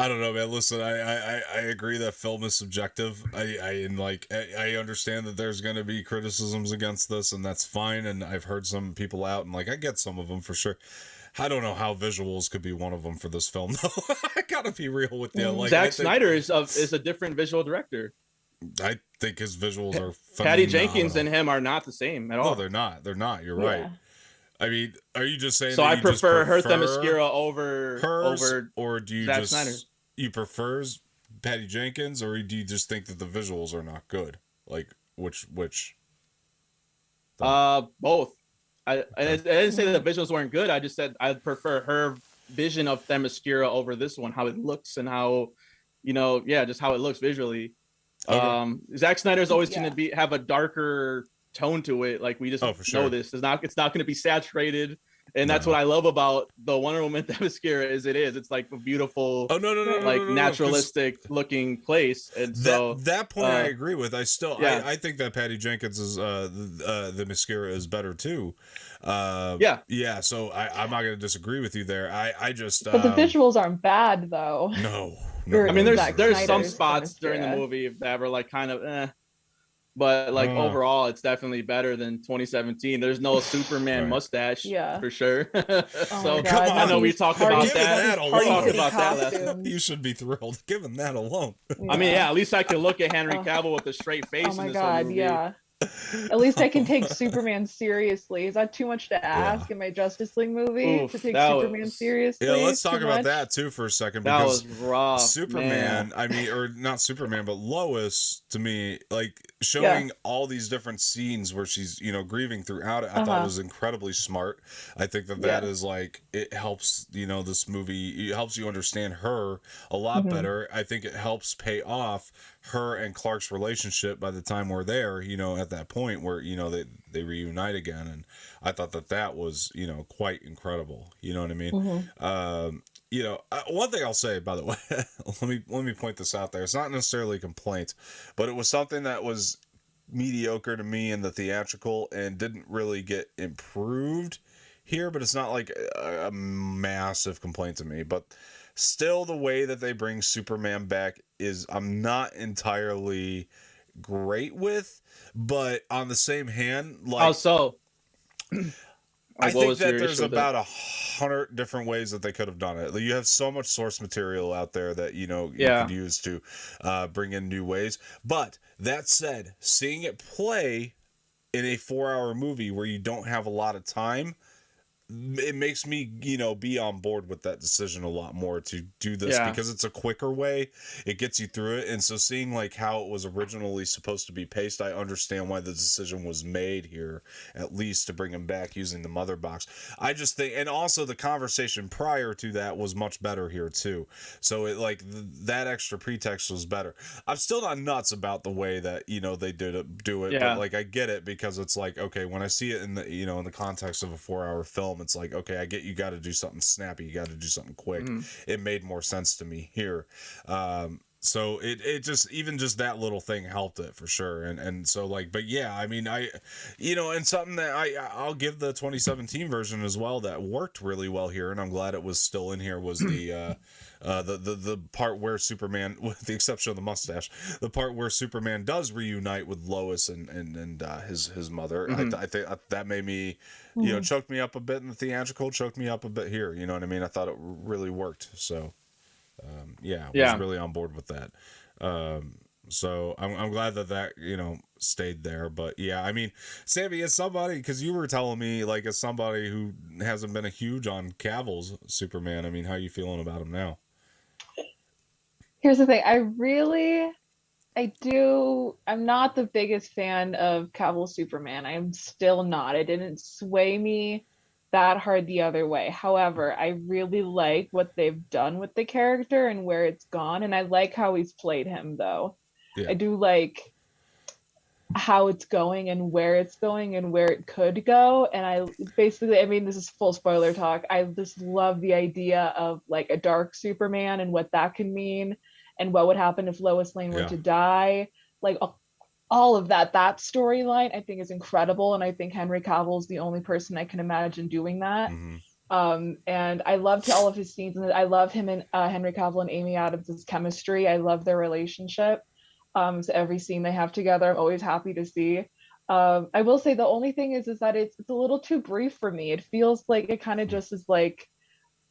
I don't know, man. Listen, I agree that film is subjective. I understand that there's going to be criticisms against this, and that's fine. And I've heard some people out, and like I get some of them for sure. I don't know how visuals could be one of them for this film, though. I gotta be real with you. Like, Zack Snyder is a different visual director. I think his visuals are phenomenal. Patty Jenkins and him are not the same at all. No, they're not. They're not. You're right. I mean, are you just saying? So I prefer her Themyscira over or do you Zack Snyder? You prefer Patty Jenkins, or do you just think that the visuals are not good? Like which? Both. I didn't say that the visuals weren't good. I just said I prefer her vision of Themyscira over this one, how it looks and how, you know, just how it looks visually. Okay. Zack Snyder's always going to have a darker tone to it. Like we just know this. It's not going to be saturated. And that's what I love about the Wonder Woman Themyscira it's like a beautiful, naturalistic looking place. And that point I agree with. I think that Patty Jenkins is the Themyscira is better too. So I'm not going to disagree with you there. But the visuals aren't bad though. No. I mean, there's some spots during the movie that were like kind of but like overall, it's definitely better than 2017. There's no Superman mustache, for sure. So I know we talked about that. You should be thrilled, given that alone. I mean, at least I can look at Henry Cavill with a straight face in this whole movie. At least I can take Superman seriously. Is that too much to ask in my Justice League movie to take Superman seriously? Yeah, let's talk about that too for a second, because that was rough, Superman, I mean, or not Superman, but Lois, to me, like showing all these different scenes where she's, you know, grieving throughout it, I thought was incredibly smart. I think that is like, it helps, you know, this movie, it helps you understand her a lot better. I think it helps pay off her and Clark's relationship by the time we're there, you know, at that point where, you know, they reunite again. And I thought that was, you know, quite incredible. You know what I mean? You know, one thing I'll say, by the way, let me point this out there. It's not necessarily a complaint, but it was something that was mediocre to me in the theatrical and didn't really get improved here, but it's not like a massive complaint to me. But still, the way that they bring Superman back is, I'm not entirely great with, but on the same hand, like, how so? I think that there's about 100 different ways that they could have done it. You have so much source material out there that, you know, you could use to bring in new ways. But that said, seeing it play in a 4-hour movie where you don't have a lot of time, it makes me, you know, be on board with that decision a lot more to do this because it's a quicker way. It gets you through it. And so seeing like how it was originally supposed to be paced, I understand why the decision was made here, at least to bring him back using the mother box. I just think, and also the conversation prior to that was much better here too. So it like that extra pretext was better. I'm still not nuts about the way that, you know, they do it, but like I get it, because it's like, okay, when I see it in the, you know, in the context of a 4-hour film, it's like, okay, I get you got to do something snappy, you got to do something quick. It made more sense to me here. So it just, even just that little thing helped it for sure. And so like, but yeah, I mean, you know, and something that I'll give the 2017 version as well that worked really well here, and I'm glad it was still in here, was the part where Superman, with the exception of the mustache, the part where Superman does reunite with Lois and his mother. I think that made me, you know, choked me up a bit in the theatrical, choked me up a bit here. You know what I mean? I thought it really worked. So, I was really on board with that. So I'm glad that, you know, stayed there. But yeah, I mean, Sammy, as somebody, because you were telling me, like, as somebody who hasn't been a huge on Cavill's Superman, I mean, how are you feeling about him now? Here's the thing. I'm not the biggest fan of Cavill's Superman. I'm still not. It didn't sway me that hard the other way. However, I really like what they've done with the character and where it's gone. And I like how he's played him, though. I do like how it's going and where it could go. And I mean, this is full spoiler talk. I just love the idea of like a dark Superman and what that can mean, and what would happen if Lois Lane were to die. Like all of that storyline, I think, is incredible. And I think Henry Cavill is the only person I can imagine doing that. And I loved all of his scenes. And I love him and Henry Cavill and Amy Adams' chemistry. I love their relationship. So every scene they have together, I'm always happy to see. I will say the only thing is that it's a little too brief for me. It feels like it kind of just is like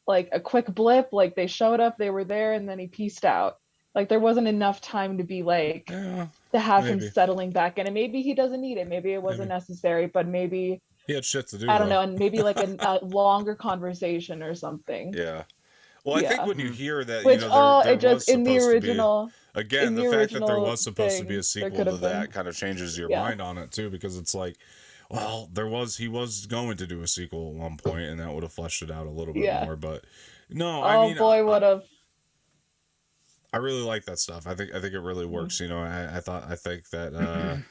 a quick blip. Like they showed up, they were there, and then he peaced out. Like there wasn't enough time to be like to have him settling back in. And maybe he doesn't need it. Maybe it wasn't necessary, but maybe he had shit to do. I don't know, and maybe like a longer conversation or something. Yeah. Well, I think when you hear that, you know, there was supposed in the original, to be, again, the fact that there was supposed to be a sequel to that kind of changes your mind on it too, because it's like, well, he was going to do a sequel at one point, and that would have fleshed it out a little bit more. But no, I mean, would have. I really like that stuff. I think it really works. You know, I think that.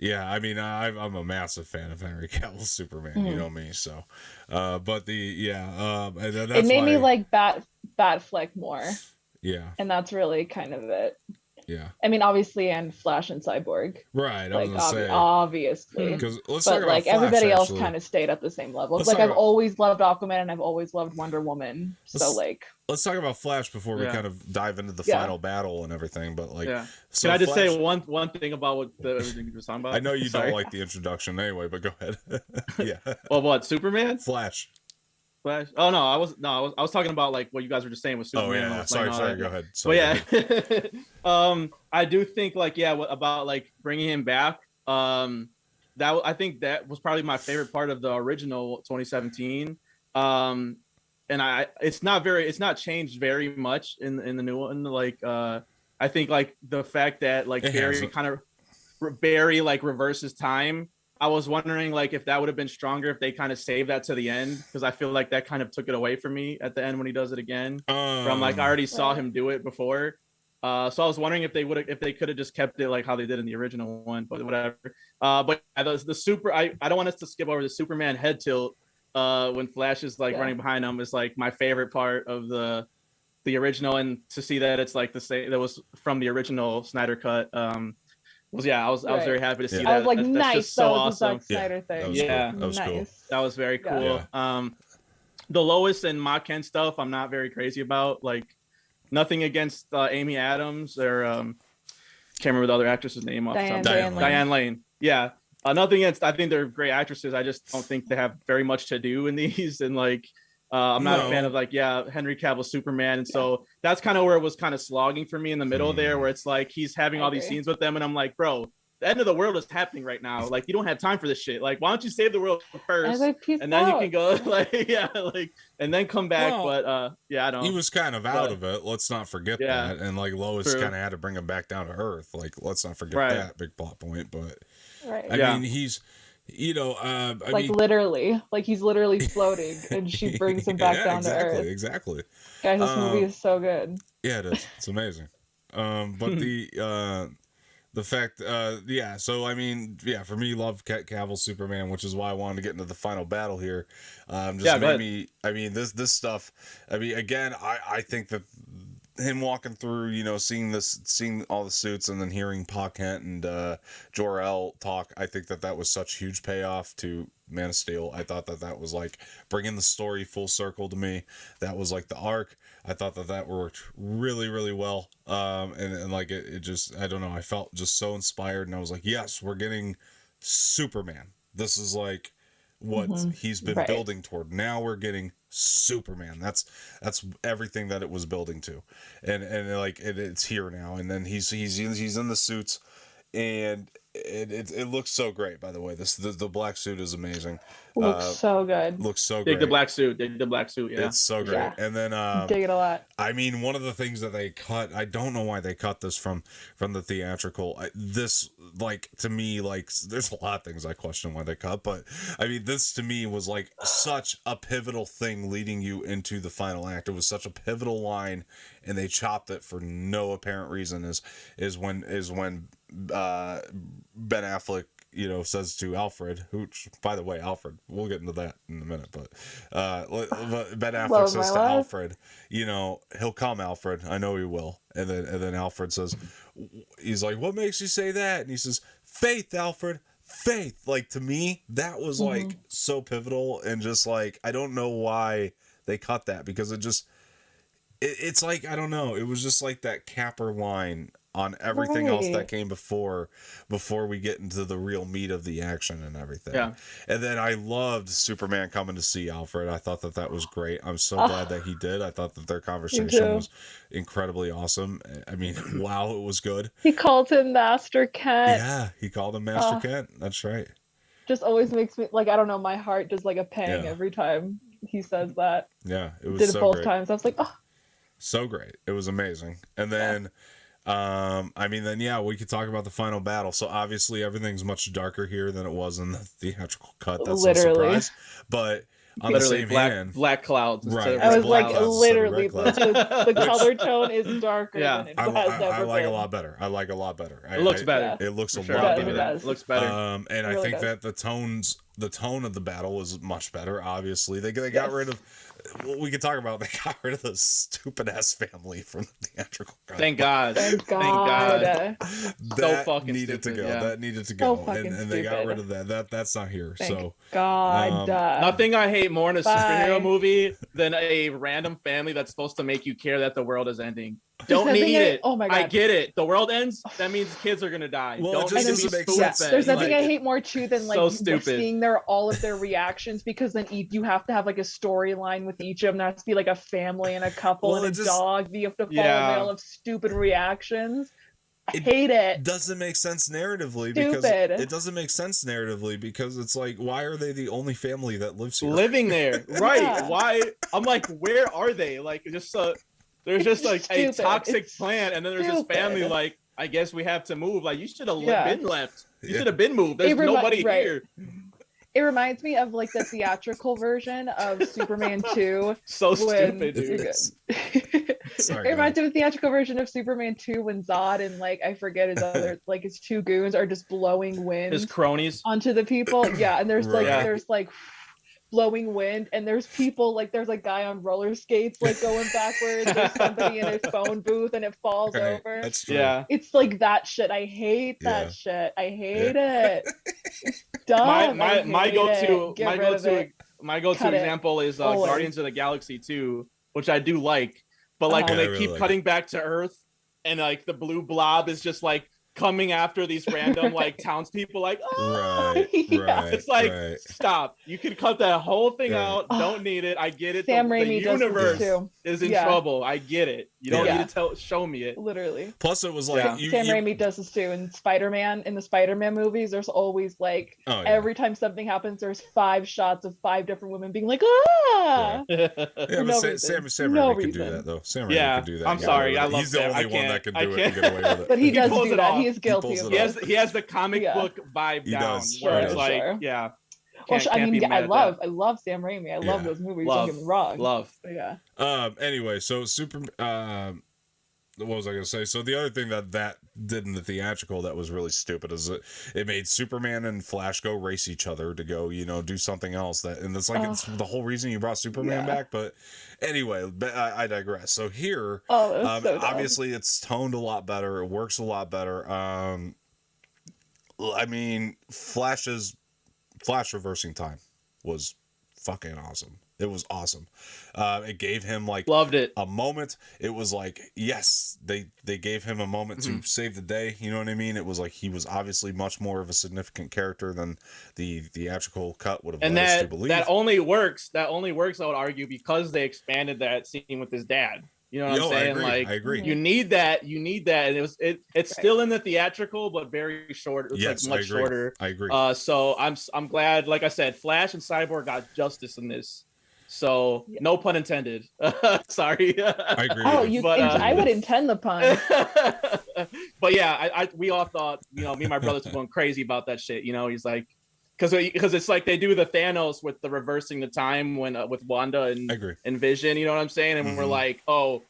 Yeah, I mean, I'm a massive fan of Henry Cavill's Superman. You know me, so. But that's it made me like Batfleck more. Yeah. And that's really kind of it. Yeah. I mean, obviously, and Flash and Cyborg. Right. I was gonna say obviously. Because but like Flash, everybody else kind of stayed at the same level. Like I've always loved Aquaman and I've always loved Wonder Woman. So like. Let's talk about Flash before we kind of dive into the final battle and everything. But like, so can I just say one thing about what everything you were talking about? I know you don't like the introduction anyway, but go ahead. Yeah. Well, what, Superman? Flash. Oh no, I was talking about like what you guys were just saying with Superman. Oh yeah, sorry, go ahead. I do think like about like bringing him back. That I think that was probably my favorite part of the original 2017. And it's not changed very much in the new one. Like I think like the fact that like Barry like reverses time. I was wondering like if that would have been stronger if they kind of saved that to the end, because I feel like that kind of took it away from me at the end when he does it again. From like I already saw him do it before. So I was wondering if they could have just kept it like how they did in the original one, but whatever. But the super I don't want us to skip over the Superman head tilt when Flash is like running behind him is like my favorite part of the original, and to see that it's like the same that was from the original Snyder cut. I was very happy to see that. I was like, that's nice. just so that was awesome. The Zack Snyder thing. That was cool. That was nice. cool. That was very cool. Yeah. The Lois and Ma Kent stuff, I'm not very crazy about. Like, nothing against Amy Adams or can't remember the other actress's name off the top. Diane Lane. Yeah. Nothing against. I think they're great actresses. I just don't think they have very much to do in these. And like, I'm not a fan of like, Henry Cavill Superman. And so that's kind of where it was kind of slogging for me in the middle there, where it's like he's having all these scenes with them, and I'm like, bro, the end of the world is happening right now. Like, you don't have time for this shit. Like, why don't you save the world first, and then you can go and then come back. But I don't. He was kind of out of it. Let's not forget that. And like Lois kind of had to bring him back down to earth. Like, let's not forget that big plot point. But I mean, he's. I mean, literally, like he's literally floating, and she brings him back down to earth. Exactly. Guys, this movie is so good. Yeah, it is. It's amazing. But the fact, so I mean, for me, love Cavill Superman, which is why I wanted to get into the final battle here. Made me. I mean, this stuff. I mean, again, I think that him walking through, seeing all the suits, and then hearing Pa Kent and Jor-El talk, I think that was such a huge payoff to Man of Steel. I thought that was like bringing the story full circle to me. That was like the arc. I thought that worked really, really well. And like it just, I don't know, I felt just so inspired, and I was like, yes, we're getting Superman. This is like what he's been building toward. Now we're getting Superman. That's everything that it was building to, and like it's here now. And then he's in the suits, and it looks so great. By the way, the black suit is amazing. Looks so good. Looks so great. Dig the black suit. Yeah, it's so great. Yeah. And then dig it a lot. I mean, one of the things that they cut, I don't know why they cut this from the theatrical. This, like, to me, like, there's a lot of things I question why they cut, but I mean, this to me was like such a pivotal thing leading you into the final act. It was such a pivotal line, and they chopped it for no apparent reason. Is when Ben Affleck, says to Alfred, who, by the way, Alfred, we'll get into that in a minute, but Ben Affleck says to Alfred, he'll come, Alfred, I know he will. And then Alfred says, he's like, what makes you say that? And he says, faith, Alfred, faith. Like, to me, that was like so pivotal, and just like, I don't know why they cut that, because it's like, I don't know, it was just like that capper line on everything else that came before we get into the real meat of the action and everything. Yeah. And then I loved Superman coming to see Alfred. I thought that was great. I'm so glad that he did. I thought that their conversation was incredibly awesome. I mean, wow, it was good. He called him Master Kent. Yeah, he called him Master Kent. That's right. Just always makes me, like, I don't know, my heart does like a pang every time he says that. Yeah, it was did it so both great. times. I was like, oh. So great. It was amazing. And then we could talk about the final battle. So obviously everything's much darker here than it was in the theatrical cut. That's a surprise. But on the same hand, black clouds. Right. I was like, literally, the color tone is darker than it has ever been. I like a lot better. It looks better. It looks a lot better. It looks better. And I think that the tone of the battle was much better. Obviously, they got rid of. We could talk about, they got rid of the stupid ass family from the theatrical cut. Thank God. Thank God. That so fucking needed stupid, to go. yeah. That needed to So go. And they got rid of that. That's not here. Thank God. Nothing I hate more in a superhero movie than a random family that's supposed to make you care that the world is ending. Don't need it. Oh my God. I get it. The world ends. That means kids are gonna die. Well, Don't it just need to be doesn't make sense. There's nothing I hate more too than like so stupid. seeing all of their reactions, because then you have to have like a storyline with each of them. There has to be like a family and a couple and a dog. You have to follow a mail of stupid reactions. hate it. Doesn't make sense narratively because it's like, why are they the only family that lives here? Living there, right? Yeah. Why? I'm like, where are they? Like, just there's just like a toxic plant, and then there's this family. Like, I guess we have to move. Like, you should have been left. You should have been moved. There's nobody here. It reminds me of like the theatrical version of Superman 2. So stupid, dude. Sorry, it reminds me of the theatrical version of Superman 2 when Zod and like I forget his other like his two goons are just blowing wind, his cronies, onto the people. Yeah, and there's like blowing wind, and there's people like there's a guy on roller skates like going backwards. There's somebody in a phone booth and it falls over. That's true. Yeah, it's like that shit. I hate that shit. I hate it. It's dumb. My go-to example is Guardians of the Galaxy 2, which I do like, but like when they keep cutting back to Earth and like the blue blob is just like coming after these random like townspeople, like it's like stop. You can cut that whole thing out. Don't need it. I get it. Sam Raimi the universe is in trouble. I get it. You don't need to show me it. Literally. Plus, it was like Sam Raimi does this too. In in the Spider-Man movies, there's always like every time something happens, there's 5 shots of 5 different women being like, Sam Raimi can do that though. Sam Raimi can do that. I'm sorry. I love He's the only one that can do it and get away with it. But he does do that. He is guilty of it. He has the comic book vibe down. Where it's like, I love Sam Raimi. I love those movies. Don't get me wrong. Anyway, so what was I gonna say? So the other thing that did in the theatrical that was really stupid is it made Superman and Flash go race each other to go, do something else. And it's like it's the whole reason you brought Superman back. But anyway, I digress. So here, obviously it's toned a lot better. It works a lot better. I mean, Flash reversing time was fucking awesome. It was awesome. It gave him loved it, a moment. It was like, yes, they gave him a moment to save the day. You know what I mean? It was like he was obviously much more of a significant character than the theatrical cut would have led us to believe. That only works. I would argue, because they expanded that scene with his dad. You know what I'm saying? I agree. You need that. And it's still in the theatrical, but very short. It's much shorter. I agree. So I'm glad. Like I said, Flash and Cyborg got justice in this. So no pun intended. Sorry. I agree. I would intend the pun. But we all thought, me and my brothers were going crazy about that shit. He's like, because it's like they do the Thanos with the reversing the time when with Wanda and Vision. You know what I'm saying? And we're like, oh,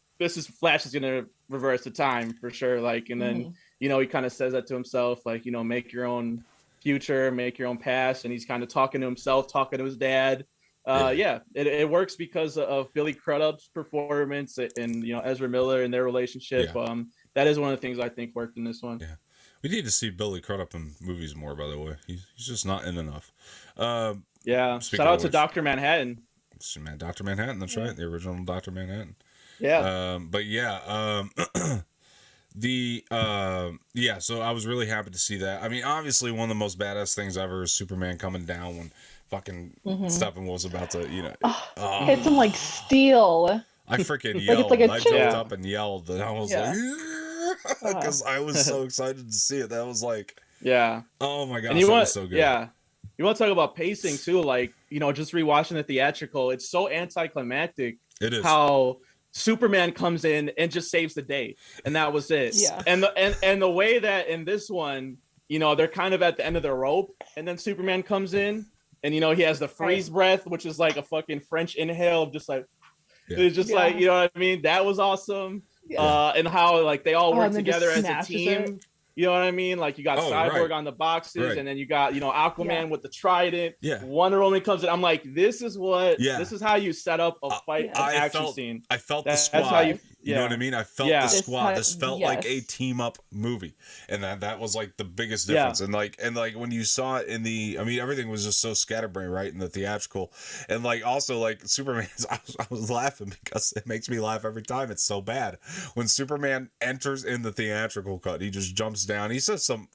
Flash is gonna reverse the time for sure. Like, and then he kind of says that to himself, like, make your own future, make your own past, and he's kind of talking to himself, talking to his dad. It works because of Billy Crudup's performance and Ezra Miller and their relationship. That is one of the things I think worked in this one. Yeah, we need to see Billy Crudup in movies more. By the way, he's just not in enough. Shout out to Dr. Manhattan. Dr. Manhattan. That's right, the original Dr. Manhattan. Yeah. So I was really happy to see that. I mean, obviously one of the most badass things ever is Superman coming down when fucking Steppenwolf was about to, hits him like steel. I freaking yelled. I jumped up and yelled, and I was like, because I was so excited to see it. That was like, oh my gosh, that was so good. Yeah. You want to talk about pacing too? Like, just rewatching the theatrical, it's so anticlimactic. It is. How Superman comes in and just saves the day, and that was it. Yeah. And the way that in this one, they're kind of at the end of the rope, and then Superman comes in. And he has the freeze breath, which is like a fucking French inhale, just like it's just like, you know what I mean? That was awesome. And how like they all work together as a team. You know what I mean? Like you got Cyborg on the boxes, and then you got Aquaman with the trident. Yeah. Wonder Woman comes in. I'm like, this is how you set up a fight, an action scene. I felt the squad. That's how you know what I mean? I felt the squad. This felt like a team up movie, and that was like the biggest difference. And like when you saw it in everything was just so scatterbrained, right? In the theatrical, and like also like Superman. I was laughing because it makes me laugh every time. It's so bad when Superman enters in the theatrical cut. He just jumps down. He says some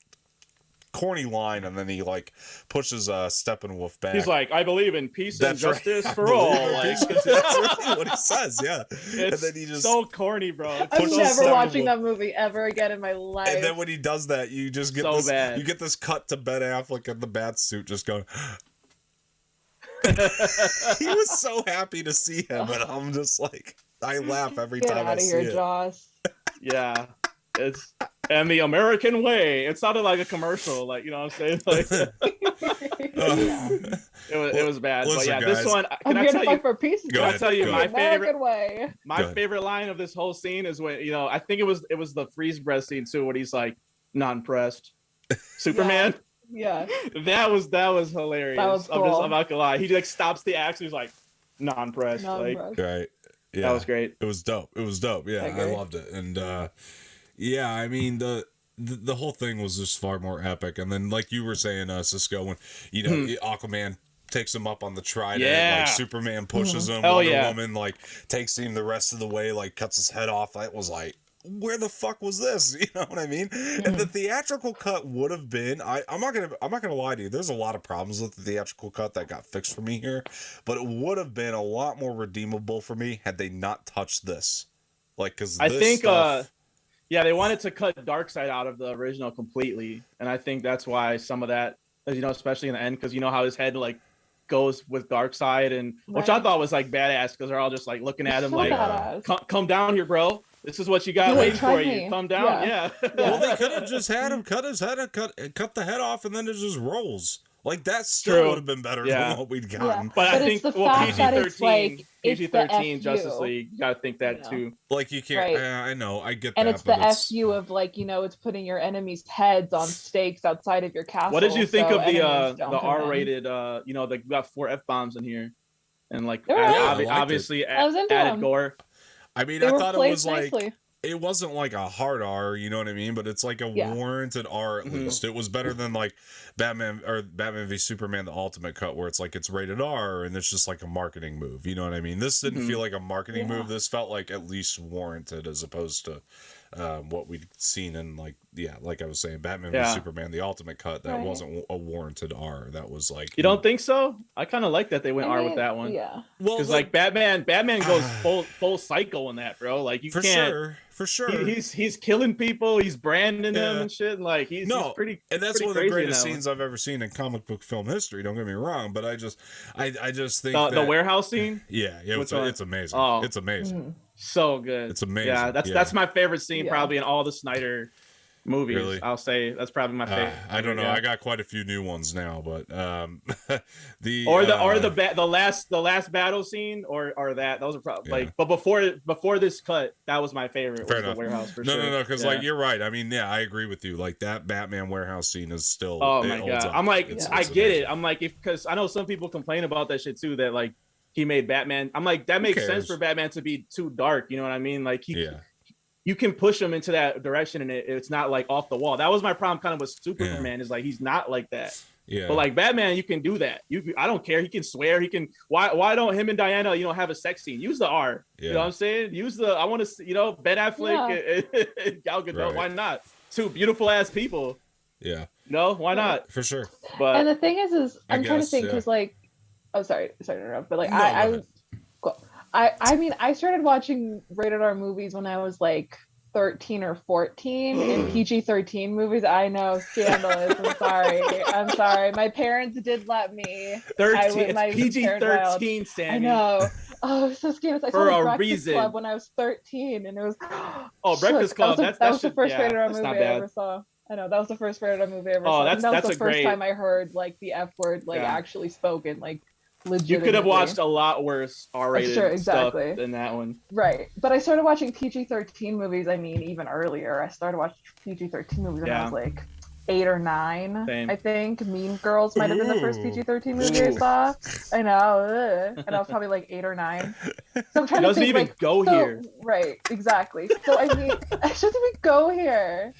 corny line, and then he like pushes Steppenwolf back. He's like, I believe in peace and justice for all. Like, that's really what he says. Yeah, it's and then he just so corny, bro. I'm never watching that movie ever again in my life. And then when he does that, you just get you get this cut to Ben Affleck in the bat suit, just going. He was so happy to see him, and I'm just like, I laugh every time I see it. Joss. Yeah, it's and the American way. It sounded like a commercial, like, you know what I'm saying? Like, it was bad. Listen, but yeah, guys, this one. Can I tell you my favorite line of this whole scene is when, you know, I think it was the freeze breath scene too, when he's like non-pressed Superman. Yeah, that was hilarious. That was cool. I'm not gonna lie. He like stops the action. He's like non-pressed. Like, right. Yeah, that was great. It was dope. Yeah, I loved it. And yeah, I mean the whole thing was just far more epic. And then, like you were saying, Cisco, when Aquaman takes him up on the trident, like Superman pushes him, Wonder Woman like takes him the rest of the way, like cuts his head off. I was like, where the fuck was this? You know what I mean? And the theatrical cut would have been, I'm not gonna lie to you, there's a lot of problems with the theatrical cut that got fixed for me here, but it would have been a lot more redeemable for me had they not touched this. Like, because I think stuff... they wanted to cut Darkseid out of the original completely, and I think that's why some of that, you know, especially in the end, because you know how his head like goes with Darkseid, and which I thought was like badass, because they're all just like looking at him so like, come down here, bro. This is what you got waiting for you. Come down, yeah. Well, they could have just had him cut his head, cut the head off, and then it just rolls. Like, that still would have been better than what we'd gotten. But I think PG-13 Justice League, you gotta think that too. Like, you can't. I know, I get and that. And it's the FU of, like, you know, it's putting your enemies' heads on stakes outside of your castle. What did you think of the R-rated? You know, like, we got 4 F-bombs in here, and like obviously added gore. I mean, I thought it was like, it wasn't like a hard R, you know what I mean? But it's like a warranted R at least. It was better than like Batman v Superman, the Ultimate Cut, where it's like it's rated R and it's just like a marketing move. You know what I mean? This didn't feel like a marketing move. This felt like at least warranted, as opposed to what we'd seen in like I was saying, Batman v Superman, the Ultimate Cut. That wasn't a warranted R. That was like, you don't think so? I kind of like that they went R with that one. Yeah, well, because like Batman goes full psycho in that, bro. Like, you can't. For sure. He's killing people. He's branding them and shit. And like he's pretty. And that's pretty one of the greatest scenes I've ever seen in comic book film history. Don't get me wrong, but I just think the warehouse scene. Yeah, it's amazing. Oh. It's amazing. So good. It's amazing. Yeah, that's my favorite scene probably in all the Snyder movies. Really? I'll say that's probably my favorite. I don't know. I got quite a few new ones now, but the last battle scene or that those are probably like. But before this cut, that was my favorite. Fair enough. The warehouse for no, sure. No, because like you're right. I mean, I agree with you. Like that Batman warehouse scene is still. Oh my god! I'm like, I get it. I'm like, because I know some people complain about that shit too. That like he made Batman. I'm like, that makes sense for Batman to be too dark. You know what I mean? Like you can push him into that direction, and it's not like off the wall. That was my problem kind of with Superman, is like he's not like that. Yeah. But like Batman, you can do that. I don't care. He can swear. He can. Why don't him and Diana, have a sex scene? Use the R. Yeah. You know what I'm saying? Use the. I want to. Ben Affleck and Gal Gadot. Right. Why not? 2 beautiful ass people. Yeah. No, why not? For sure. But and the thing is I'm trying to think, because like, sorry to interrupt, but like I mean, I started watching rated R movies when I was like 13 or 14, and PG-13 movies. I know, scandalous. I'm sorry. My parents did let me. 13. It's PG-13, Sammy. I know. Oh, it was so scandalous. I saw the Breakfast Club when I was 13, and it was. Oh, Breakfast Club. That was the first rated R movie I ever saw. I know, that was the first rated R movie I ever saw. That was the first time I heard like the F word actually spoken, like. You could have watched a lot worse R-rated stuff than that one. Right. But I started watching PG-13 movies, even earlier. I started watching PG-13 movies when I was like 8 or 9, Same. I think. Mean Girls might have been the first PG-13 movie I saw. I know. And I was probably like 8 or 9. So I'm trying to think, even go here. Right, exactly. So I shouldn't even go here.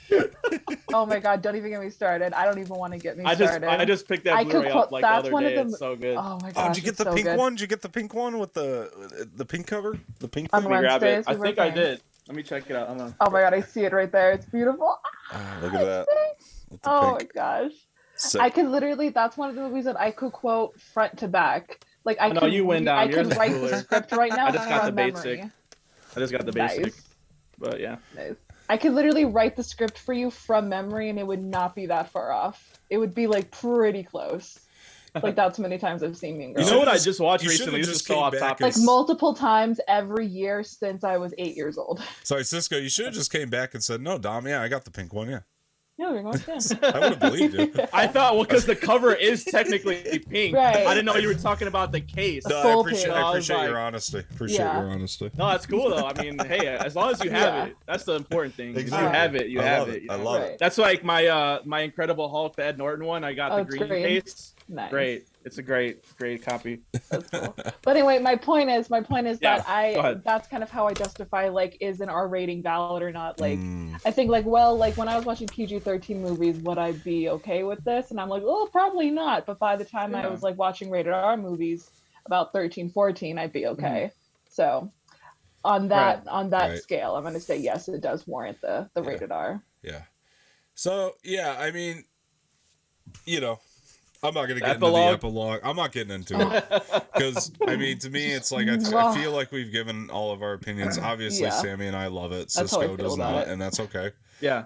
Oh my god, don't even get me started. I don't even want to get me started. I just picked that Blu-ray up like the other day. It's so good. Oh my god. Did you get the pink one? Did you get the pink one with the pink cover? The pink on Wednesdays, I think I did. Let me check it out. Oh my god, I see it right there. It's beautiful. Look at that. Oh my gosh. So, I could literally, that's one of the movies that I could quote front to back. Like I know you went down. I could write the script right now. I just got the basic. Memory. I just got the basic. Nice. But yeah. Nice. I could literally write the script for you from memory and it would not be that far off. It would be like pretty close. Like that's many times I've seen Mean Girls. You know what I just watched recently? This is so off topic. Like multiple times every year since I was 8 years old. Sorry, Cisco, you should have just came back and said, no, Dom, yeah, I got the pink one, yeah. Yeah, we're going to. I would have believed you. I thought, well, because the cover is technically pink. Right. I didn't know you were talking about the case. No, I appreciate your honesty. Appreciate your honesty. No, that's cool though. I mean, hey, as long as you have it, that's the important thing. Exactly. You have it. You have it. I love it. That's like my Incredible Hulk, the Ed Norton one. I got the green case. Nice. Great. It's a great copy. That's cool. But anyway, my point is that that's kind of how I justify like is an R rating valid or not. Like I think like when I was watching PG-13 movies, would I be okay with this? And I'm like, oh, probably not. But by the time I was like watching rated R movies about 13, 14, I'd be okay. So on that scale, I'm gonna say yes, it does warrant the rated R. Yeah. So yeah, I mean, you know, I'm not going to get into the epilogue. I'm not getting into it. Because, I mean, to me, it's like, I feel like we've given all of our opinions. Obviously, Samee and I love it. Cisco does not, and that's okay. Yeah.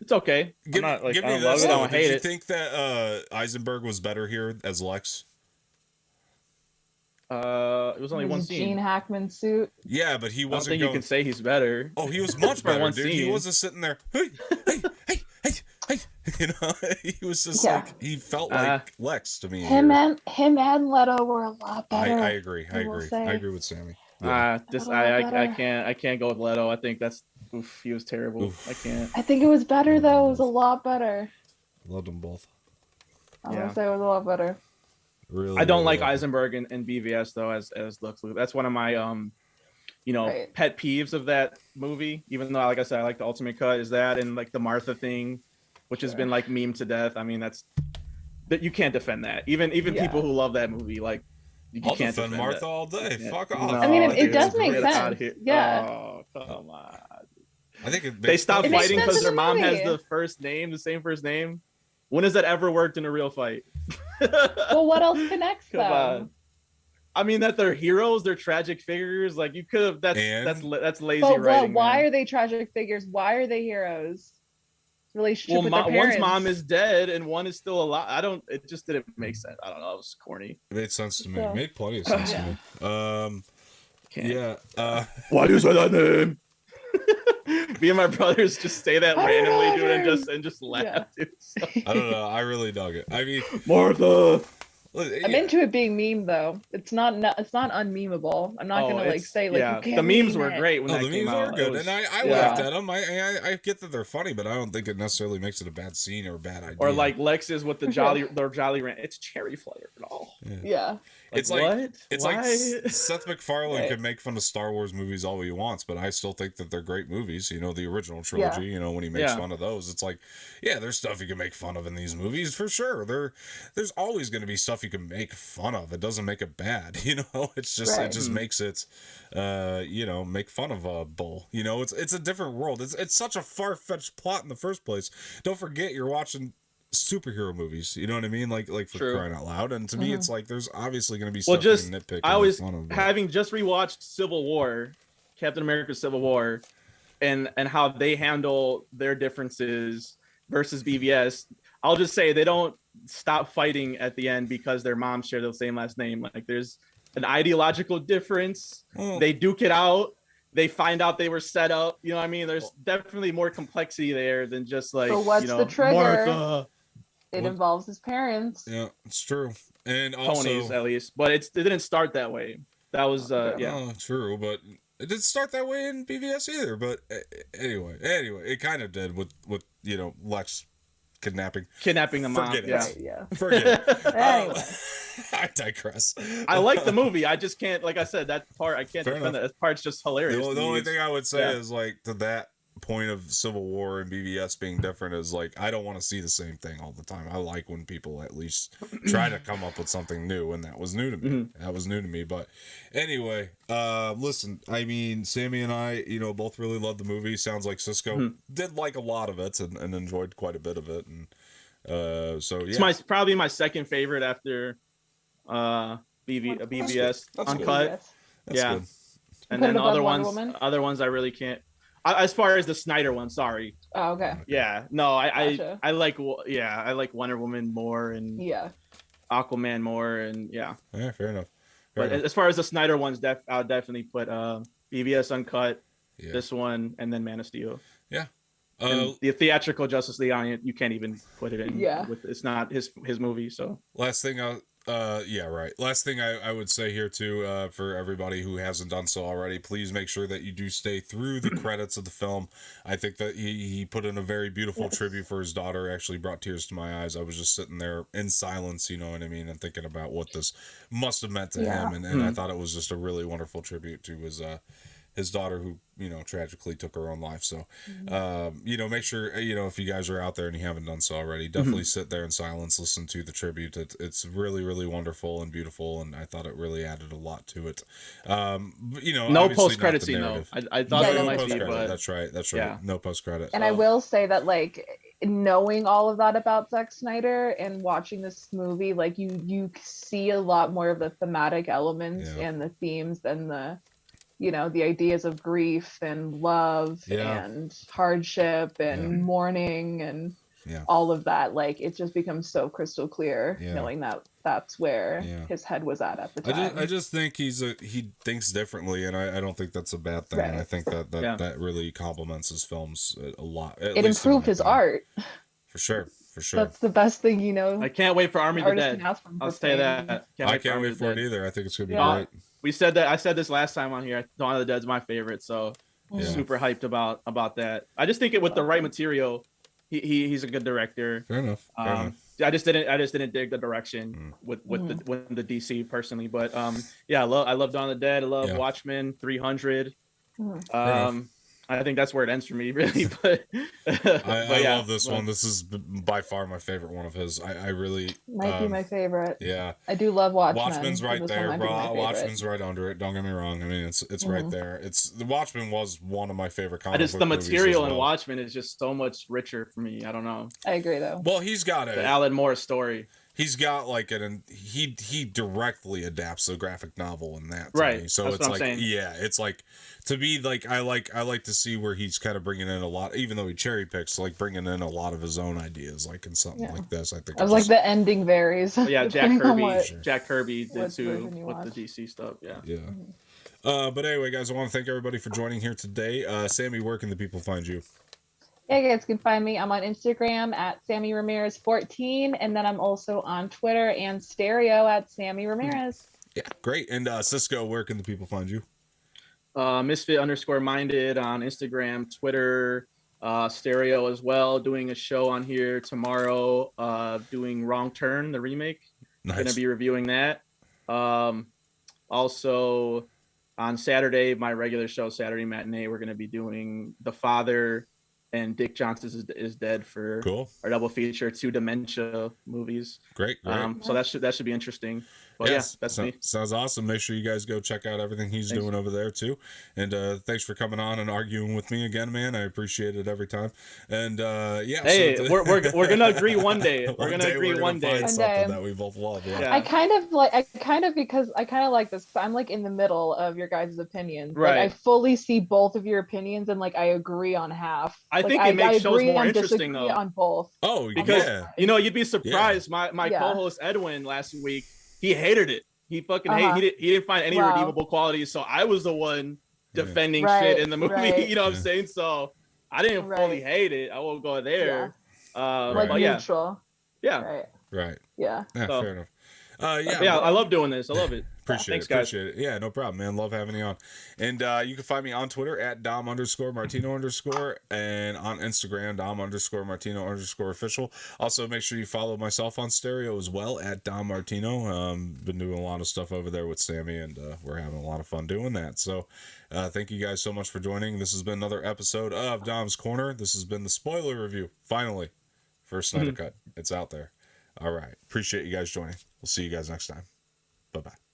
It's okay. Give me this. Did you think that Eisenberg was better here as Lex? It was only one scene. Gene Hackman suit. Yeah, but he wasn't. I don't think you can say he's better. Oh, he was much better, dude. He wasn't sitting there. Hey. You know, he was just like he felt like Lex to me. Him and Leto were a lot better. I agree. I agree with Samee. Yeah. I can't go with Leto. I think he was terrible. Oof. I can't. I think it was better though. It was a lot better. Loved them both. I would say it was a lot better. Really, I don't like Eisenberg and BVS though as Lex Luthor. That's one of my pet peeves of that movie. Even though, like I said, I like the Ultimate Cut. Is that and like the Martha thing, which has been like meme to death. I mean, that you can't defend that. Even people who love that movie, like you can't defend Martha that. all day. Fuck off. No, I mean, it does make sense. Yeah. Oh, come on. I think they stopped fighting because their mom has the same first name. When has that ever worked in a real fight? Well, what else connects them? Come on. I mean, that they're heroes, they're tragic figures. Like you could have. That's lazy writing. Why are they tragic figures? Why are they heroes? Relationship with their parents. One's mom is dead and one is still alive. It just didn't make sense. I don't know. It was corny. It made sense to me. It made plenty of sense to me. Why do you say that name? Me and my brothers just say that randomly, dude, and just laugh. Dude, so. I don't know. I really dug it. I mean, Martha. I'm into it being meme though. It's not unmemeable. I'm not gonna say like you can't the memes were great when that the came memes out. were good, and I laughed at them. I get that they're funny, but I don't think it necessarily makes it a bad scene or a bad idea. Or like Lex's with their Jolly Ranch. It's cherry flavored at all. Yeah. It's like Seth MacFarlane can make fun of Star Wars movies all he wants, but I still think that they're great movies. You know, the original trilogy. You know, when he makes fun of those, it's like, there's stuff you can make fun of in these movies for sure. There's always going to be stuff you can make fun of. It doesn't make it bad. You know, it's just it just makes it, make fun of a bull. You know, it's a different world. It's such a far-fetched plot in the first place. Don't forget you're watching superhero movies, you know what I mean? Like for crying out loud. And to me, it's like there's obviously going to be stuff you can nitpick. I was having just rewatched Civil War, Captain America: Civil War, and how they handle their differences versus BVS. I'll just say they don't stop fighting at the end because their moms share the same last name. Like there's an ideological difference. They duke it out. They find out they were set up. You know what I mean? There's definitely more complexity there than just like, so what's the trigger? Martha. It involves his parents. Yeah, it's true. And also Tony's at least, but it didn't start that way. That was true, but it didn't start that way in BVS either. But anyway, it kind of did with Lex kidnapping the mom. Forget it. Anyway. I digress. I like the movie. I just can't, like I said, that part I can't defend. That part's just hilarious. The only thing I would say is like to that point of Civil War and BVS being different is like I don't want to see the same thing all the time. I like when people at least try to come up with something new, and that was new to me. That was new to me. But anyway, listen, I mean, Samee and I, both really loved the movie. Sounds like Cisco did like a lot of it and enjoyed quite a bit of it, and so yeah, it's probably my second favorite after BVS Uncut. That's good. And then the other ones I really can't. As far as the Snyder one, sorry. Oh, okay. Yeah, no, Gotcha. I like Wonder Woman more and Aquaman more and yeah. Yeah, fair enough. But as far as the Snyder ones, I'll definitely put BVS Uncut, this one, and then Man of Steel. Yeah. The theatrical Justice League, you can't even put it in. Yeah. It's not his movie. So last thing last thing I would say here too, for everybody who hasn't done so already, please make sure that you do stay through the credits of the film. I think that he put in a very beautiful tribute for his daughter. Actually brought tears to my eyes. I was just sitting there in silence, you know what I mean, and thinking about what this must have meant to him, and I thought it was just a really wonderful tribute to his daughter, who tragically took her own life. So make sure if you guys are out there and you haven't done so already, definitely sit there in silence, listen to the tribute. It's really, really wonderful and beautiful, and I thought it really added a lot to it. No post credit scene though. I thought it might be, but that's right. Yeah. No post credit. And I will say that, like, knowing all of that about Zack Snyder and watching this movie, like you see a lot more of the thematic elements and the themes and the the ideas of grief and love and hardship and mourning and all of that. Like, it just becomes so crystal clear knowing that that's where his head was at the time. I just think he thinks differently, and I don't think that's a bad thing. Right. I think that really complements his films a lot. It improved his art. For sure. That's the best thing, I can't wait for Army of the Dead. I'll say that. I can't wait for it either. I think it's gonna be great. We said that. I said this last time on here. Dawn of the Dead's my favorite, so super hyped about that. I just think with the right material, he's a good director. Fair enough. I just didn't dig the direction with the DC personally, but I love Dawn of the Dead. I love Watchmen, 300. I think that's where it ends for me, really. But I love this one. This is by far my favorite one of his. I really might be my favorite. Yeah, I do love Watchmen. Watchmen's right there. Watchmen's right under it. Don't get me wrong. I mean, it's right there. The Watchmen was one of my favorite comic book movies. The material in Watchmen is just so much richer for me. I don't know. I agree though. Well, he's got the Alan Moore story. He's got like he directly adapts a graphic novel in that, right? Me. So that's it's what like, it's like, to be like, I like to see where he's kind of bringing in a lot, even though he cherry picks, like bringing in a lot of his own ideas, like in something like this. I think I was like, the ending varies. Yeah, Jack Kirby did too with the DC stuff. Yeah. But anyway, guys, I want to thank everybody for joining here today. Samee, where can the people find you? Yeah, guys can find me. I'm on Instagram at Samee Ramirez 14, and then I'm also on Twitter and Stereo at Samee Ramirez. Yeah, great. And Cisco, where can the people find you? Misfit_minded on Instagram, Twitter, Stereo as well. Doing a show on here tomorrow. Doing Wrong Turn, the remake. Nice. Going to be reviewing that. Also on Saturday, my regular show, Saturday Matinee, we're going to be doing The Father and Dick Johnson is Dead for our double feature, 2 dementia movies. Great. So that should be interesting. But that's me. Sounds awesome. Make sure you guys go check out everything he's doing over there too. And thanks for coming on and arguing with me again, man. I appreciate it every time. And hey, we're gonna agree one day. We're gonna agree one day. Something that we both love. Yeah. I kind of like this. I'm like in the middle of your guys' opinions. Right. Like, I fully see both of your opinions, and like I agree on half. I think it makes shows more interesting though. On both. Oh, because you'd be surprised. My co-host Edwin last week, he hated it. He fucking hated. He didn't find any redeemable qualities. So I was the one defending shit in the movie. Right. You know what I'm saying? So I didn't fully hate it. I won't go there. Like neutral. Yeah. Right. Yeah. Fair enough. I love doing this. I love it. Thanks, guys. Appreciate it. Yeah, no problem, man. Love having you on. And you can find me on Twitter at Dom_Martino_ and on Instagram, Dom_Martino_ official. Also, make sure you follow myself on Stereo as well at Dom Martino. Been doing a lot of stuff over there with Samee, and we're having a lot of fun doing that. So thank you guys so much for joining. This has been another episode of Dom's Corner. This has been the spoiler review, finally, for Snyder Cut. It's out there. All right. Appreciate you guys joining. We'll see you guys next time. Bye-bye.